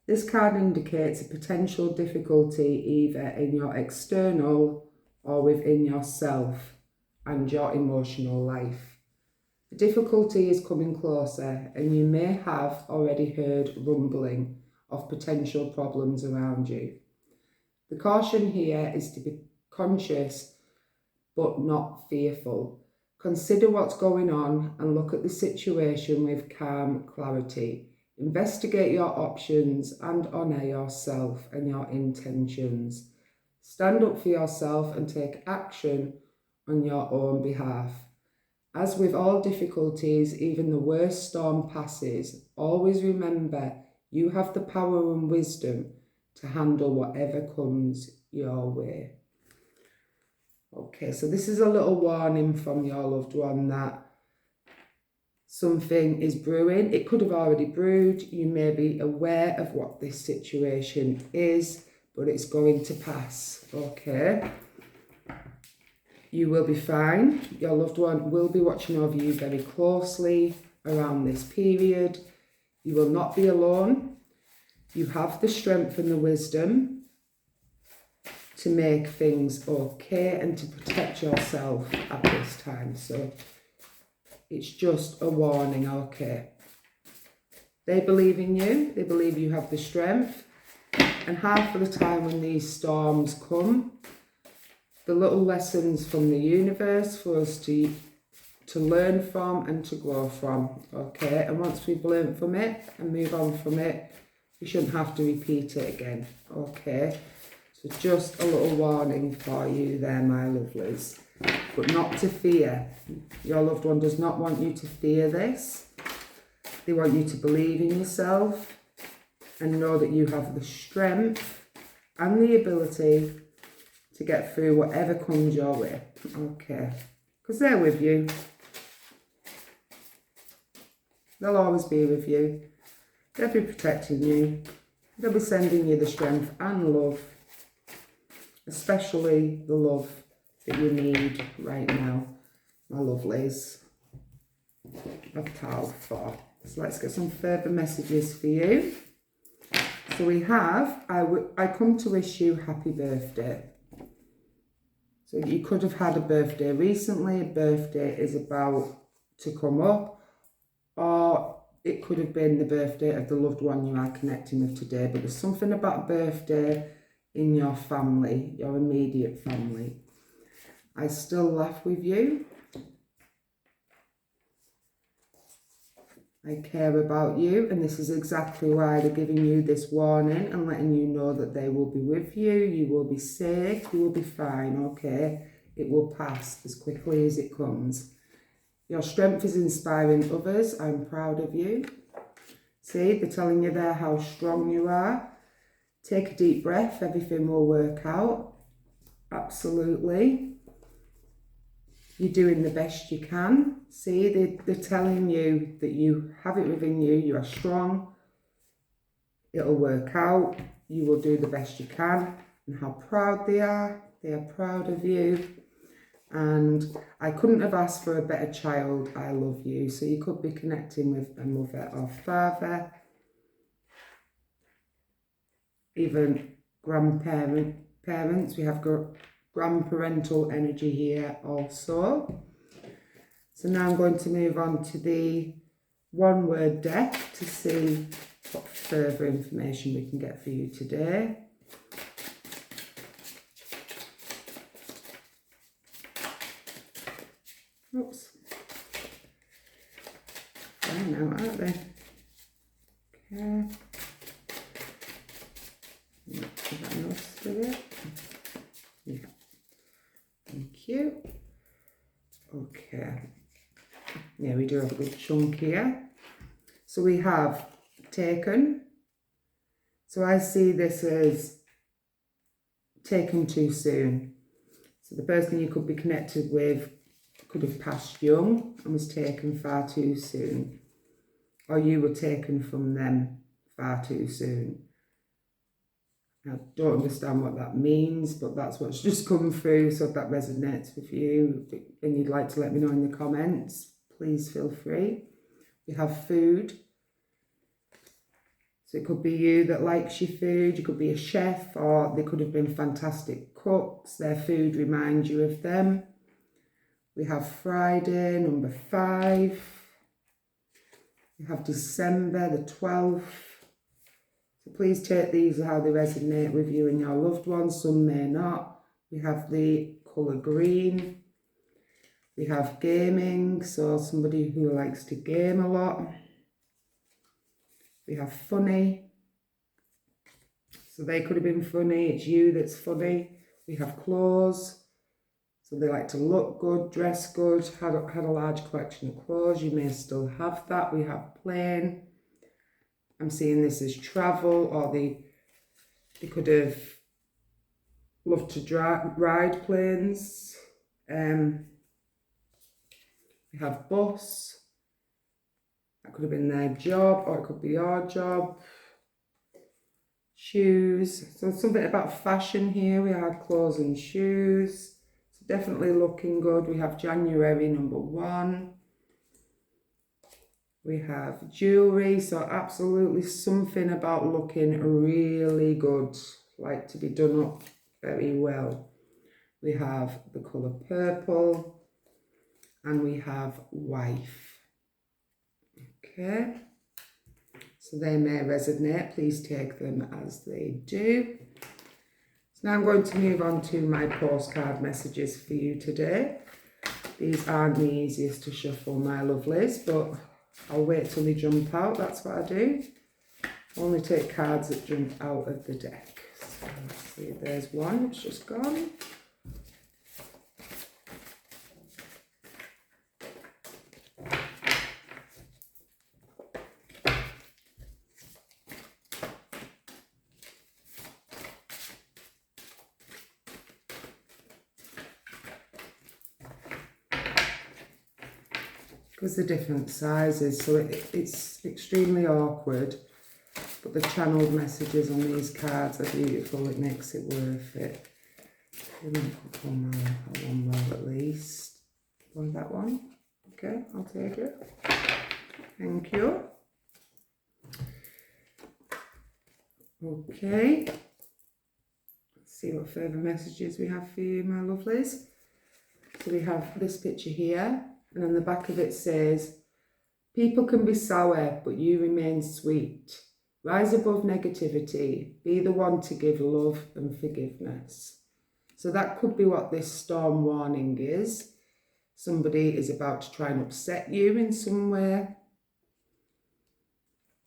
this card indicates a potential difficulty either in your external or within yourself and your emotional life. The difficulty is coming closer, and you may have already heard rumbling of potential problems around you. The caution here is to be conscious but not fearful. Consider what's going on and look at the situation with calm clarity. Investigate your options and honour yourself and your intentions. Stand up for yourself and take action on your own behalf. As with all difficulties, even the worst storm passes. Always remember, you have the power and wisdom to handle whatever comes your way. Okay, so this is a little warning from your loved one that something is brewing. It could have already brewed. You may be aware of what this situation is, but it's going to pass, okay? You will be fine. Your loved one will be watching over you very closely around this period. You will not be alone. You have the strength and the wisdom to make things okay and to protect yourself at this time. So it's just a warning, okay? They believe in you. They believe you have the strength. And half of the time when these storms come, the little lessons from the universe for us to learn from and to grow from, okay? And once we've learned from it and move on from it, we shouldn't have to repeat it again, okay? So just a little warning for you there, my lovelies. But not to fear. Your loved one does not want you to fear this. They want you to believe in yourself and know that you have the strength and the ability to get through whatever comes your way, okay? Because they're with you. They'll always be with you. They'll be protecting you. They'll be sending you the strength and love, especially the love that you need right now. my lovelies of Tile 4. So let's get some further messages for you. So we have, I come to wish you happy birthday. So you could have had a birthday recently, a birthday is about to come up, or it could have been the birthday of the loved one you are connecting with today, but there's something about a birthday in your family, your immediate family. I still laugh with you. I care about you, and this is exactly why they're giving you this warning and letting you know that they will be with you, you will be safe, you will be fine, okay? It will pass as quickly as it comes. Your strength is inspiring others. I'm proud of you. See, they're telling you there how strong you are. Take a deep breath, everything will work out. Absolutely. You're doing the best you can. See, they're telling you that you have it within you, you are strong, it'll work out, you will do the best you can, and how proud they are proud of you. And I couldn't have asked for a better child, I love you. So you could be connecting with a mother or father, even parents. We have grandparental energy here also. So now I'm going to move on to the one word deck to see what further information we can get for you today. Oops. I know, aren't they? Okay. Is that enough for it? Yeah. Thank you. Okay. Yeah, we do have a good chunk here. So we have taken. So I see this as taken too soon. So the person you could be connected with could have passed young and was taken far too soon. Or you were taken from them far too soon. I don't understand what that means, but that's what's just come through. So if that resonates with you and you'd like to let me know in the comments, please feel free. We have food. So it could be you that likes your food. You could be a chef, or they could have been fantastic cooks. Their food reminds you of them. We have Friday, number 5. We have December the 12th. So please take these how they resonate with you and your loved ones. Some may not. We have the colour green. We have gaming, so somebody who likes to game a lot. We have funny. So they could have been funny. It's you that's funny. We have clothes. So they like to look good, dress good, had a large collection of clothes. You may still have that. We have plane. I'm seeing this as travel, or they could have loved to ride planes. We have bus. That could have been their job, or it could be your job. Shoes. So something about fashion here. We have clothes and shoes. So definitely looking good. We have January number 1. We have jewellery, so absolutely something about looking really good, like to be done up very well. We have the colour purple, and we have wife. Okay, so they may resonate, please take them as they do. So now I'm going to move on to my postcard messages for you today. These aren't the easiest to shuffle, my lovelies, but I'll wait till they jump out, that's what I do. Only take cards that jump out of the deck. So let's see, there's one, it's just gone. Because they're different sizes, so it's extremely awkward, but the channeled messages on these cards are beautiful. It makes it worth it. One more at least. Want that one? Okay, I'll take it. Thank you. Okay. Let's see what further messages we have for you, my lovelies. So we have this picture here, and on the back of it says, people can be sour, but you remain sweet. Rise above negativity. Be the one to give love and forgiveness. So that could be what this storm warning is. Somebody is about to try and upset you in some way.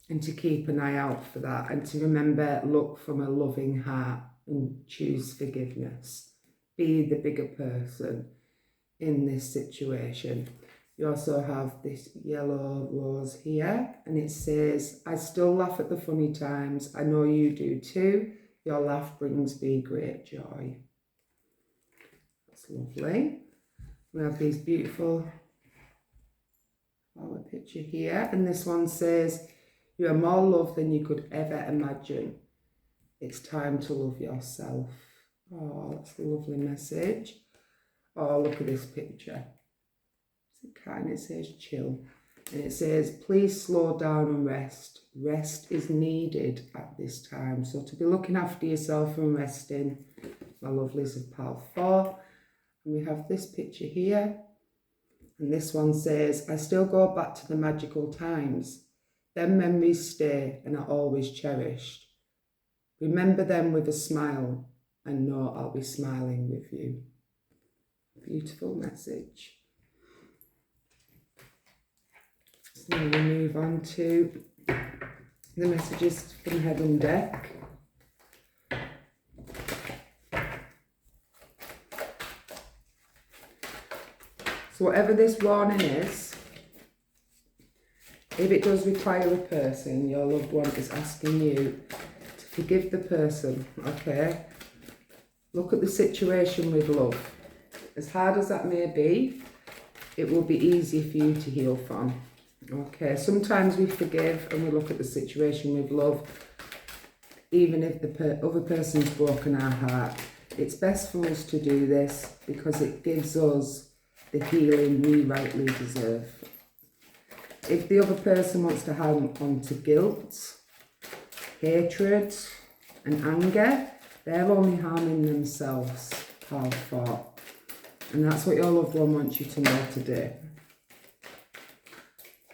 And to keep an eye out for that. And to remember, look from a loving heart and choose forgiveness. Be the bigger person in this situation. You also have this yellow rose here, and it says, I still laugh at the funny times. I know you do too. Your laugh brings me great joy. That's lovely. We have these beautiful flower picture here, and this one says, you are more loved than you could ever imagine. It's time to love yourself. Oh, that's a lovely message. Oh, look at this picture. It says chill, and it says please slow down and rest. Rest is needed at this time, so to be looking after yourself and resting, my lovelies, of pile 4. And we have this picture here, and this one says, I still go back to the magical times. Them memories stay and are always cherished. Remember them with a smile, and know I'll be smiling with you. Beautiful message. So now we move on to the messages from Heaven deck. So whatever this warning is, if it does require a person, your loved one is asking you to forgive the person, okay? Look at the situation with love. As hard as that may be, it will be easy for you to heal from. Okay, sometimes we forgive and we look at the situation with love, even if the other person's broken our heart. It's best for us to do this because it gives us the healing we rightly deserve. If the other person wants to hang on to guilt, hatred and anger, they're only harming themselves, pile 4. And that's what your loved one wants you to know today.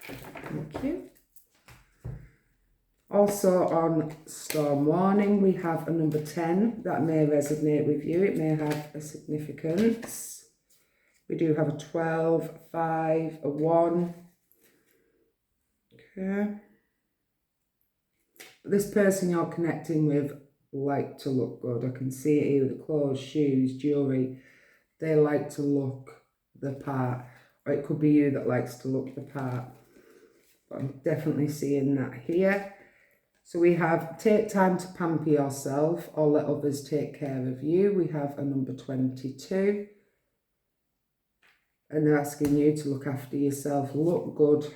Thank you. Also on storm warning, we have a number 10 that may resonate with you. It may have a significance. We do have a 12, 5, a 1. Okay. This person you're connecting with like to look good. I can see it here with the clothes, shoes, jewellery. They like to look the part. Or it could be you that likes to look the part. But I'm definitely seeing that here. So we have take time to pamper yourself or let others take care of you. We have a number 22. And they're asking you to look after yourself, look good,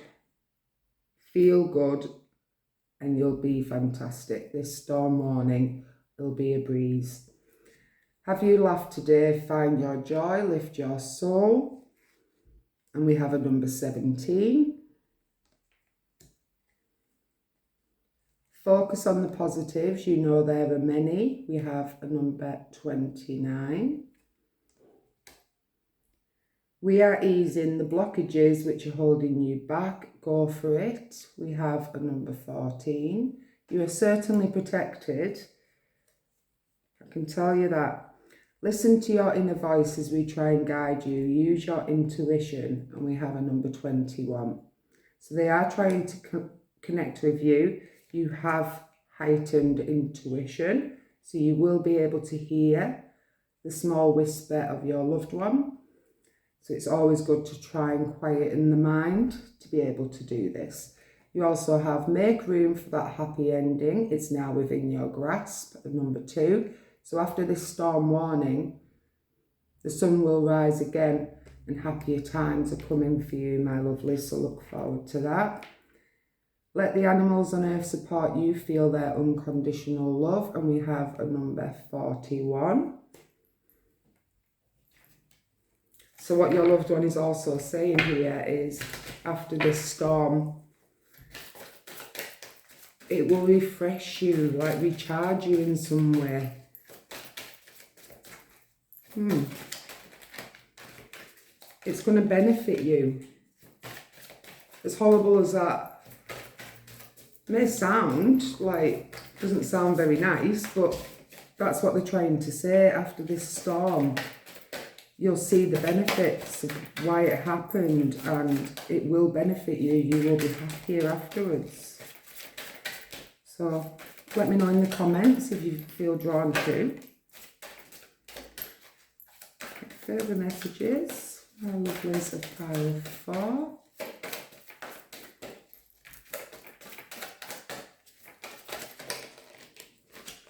feel good, and you'll be fantastic. This storm warning will be a breeze. Have you laughed today? Find your joy, lift your soul. And we have a number 17. Focus on the positives. You know there are many. We have a number 29. We are easing the blockages which are holding you back. Go for it. We have a number 14. You are certainly protected. I can tell you that. Listen to your inner voice as we try and guide you. Use your intuition. And we have a number 21. So they are trying to connect with you. You have heightened intuition. So you will be able to hear the small whisper of your loved one. So it's always good to try and quieten the mind to be able to do this. You also have make room for that happy ending. It's now within your grasp, number 2. So after this storm warning, the sun will rise again and happier times are coming for you, my lovely. So look forward to that. Let the animals on earth support you, feel their unconditional love. And we have a number 41. So what your loved one is also saying here is, after this storm, it will refresh you, like recharge you in some way. It's going to benefit you. As horrible as that may sound, like, doesn't sound very nice, but that's what they're trying to say. After this storm, you'll see the benefits of why it happened, and it will benefit you. You will be happier afterwards. So let me know in the comments if you feel drawn to. Further messages. My lovelies of pile 4.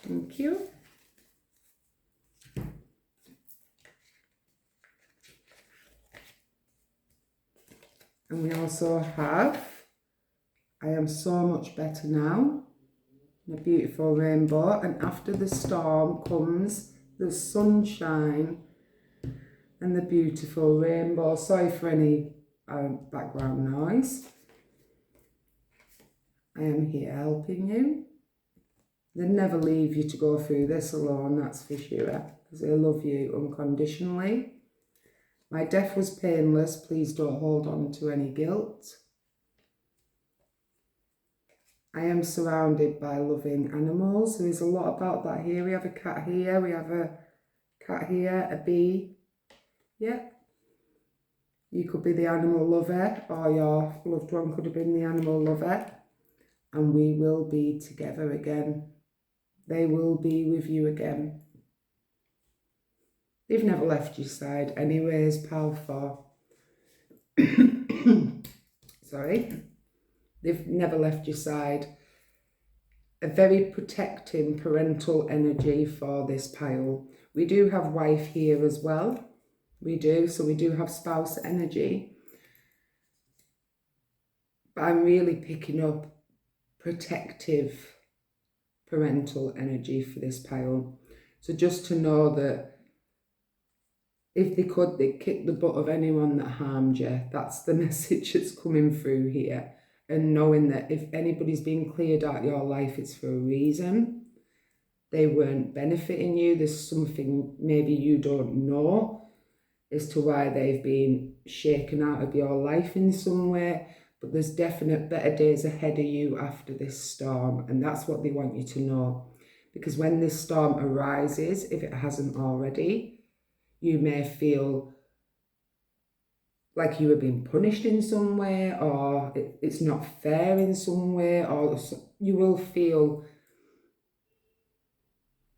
Thank you. And we also have, I am so much better now, in a beautiful rainbow. And after the storm comes the sunshine and the beautiful rainbow. Sorry for any background noise. I am here helping you. They'll never leave you to go through this alone, that's for sure, because they love you unconditionally. My death was painless. Please don't hold on to any guilt. I am surrounded by loving animals. There is a lot about that here. We have a cat here. We have a cat here, a bee. Yeah. You could be the animal lover, or your loved one could have been the animal lover. And we will be together again. They will be with you again. They've never left your side anyways, pal 4. Sorry. They've never left your side. A very protecting parental energy for this pile. We do have wife here as well. We do. So we do have spouse energy. But I'm really picking up protective parental energy for this pile. So just to know that if they could, they'd kick the butt of anyone that harmed you. That's the message that's coming through here. And knowing that if anybody's being cleared out of your life, it's for a reason. They weren't benefiting you. There's something maybe you don't know as to why they've been shaken out of your life in some way. But there's definite better days ahead of you after this storm. And that's what they want you to know. Because when this storm arises, if it hasn't already, you may feel like you were being punished in some way, or it's not fair in some way, or you will feel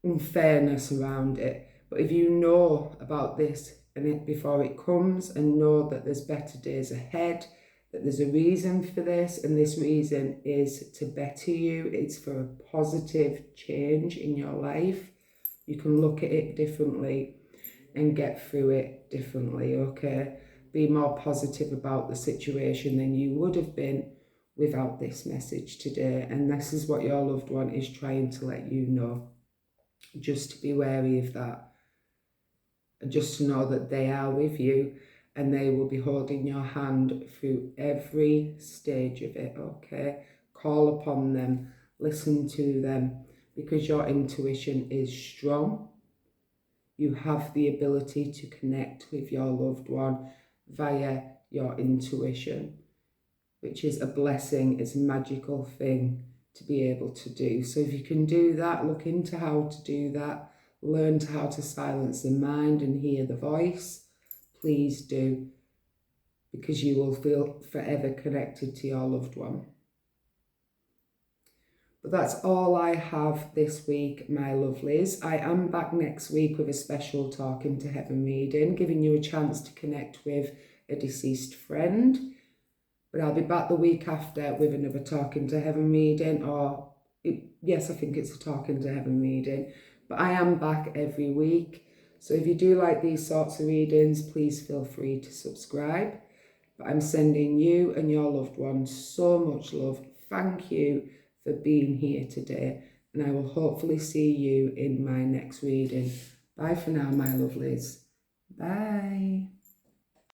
unfairness around it. But if you know about this and it before it comes, and know that there's better days ahead, that there's a reason for this, and this reason is to better you, it's for a positive change in your life, you can look at it differently and get through it differently, okay? Be more positive about the situation than you would have been without this message today. And this is what your loved one is trying to let you know. Just to be wary of that. Just to know that they are with you and they will be holding your hand through every stage of it, okay? Call upon them, listen to them, because your intuition is strong. You have the ability to connect with your loved one via your intuition, which is a blessing, it's a magical thing to be able to do. So if you can do that, look into how to do that, learn how to silence the mind and hear the voice, please do, because you will feel forever connected to your loved one. But that's all I have this week, my lovelies. I am back next week with a special Talking to Heaven reading, giving you a chance to connect with a deceased friend. But I'll be back the week after with another Talking to Heaven reading, yes, I think it's a Talking to Heaven reading. But I am back every week. So if you do like these sorts of readings, please feel free to subscribe. But I'm sending you and your loved ones so much love. Thank you for being here today, and I will hopefully see you in my next reading. Bye for now, my lovelies. Bye.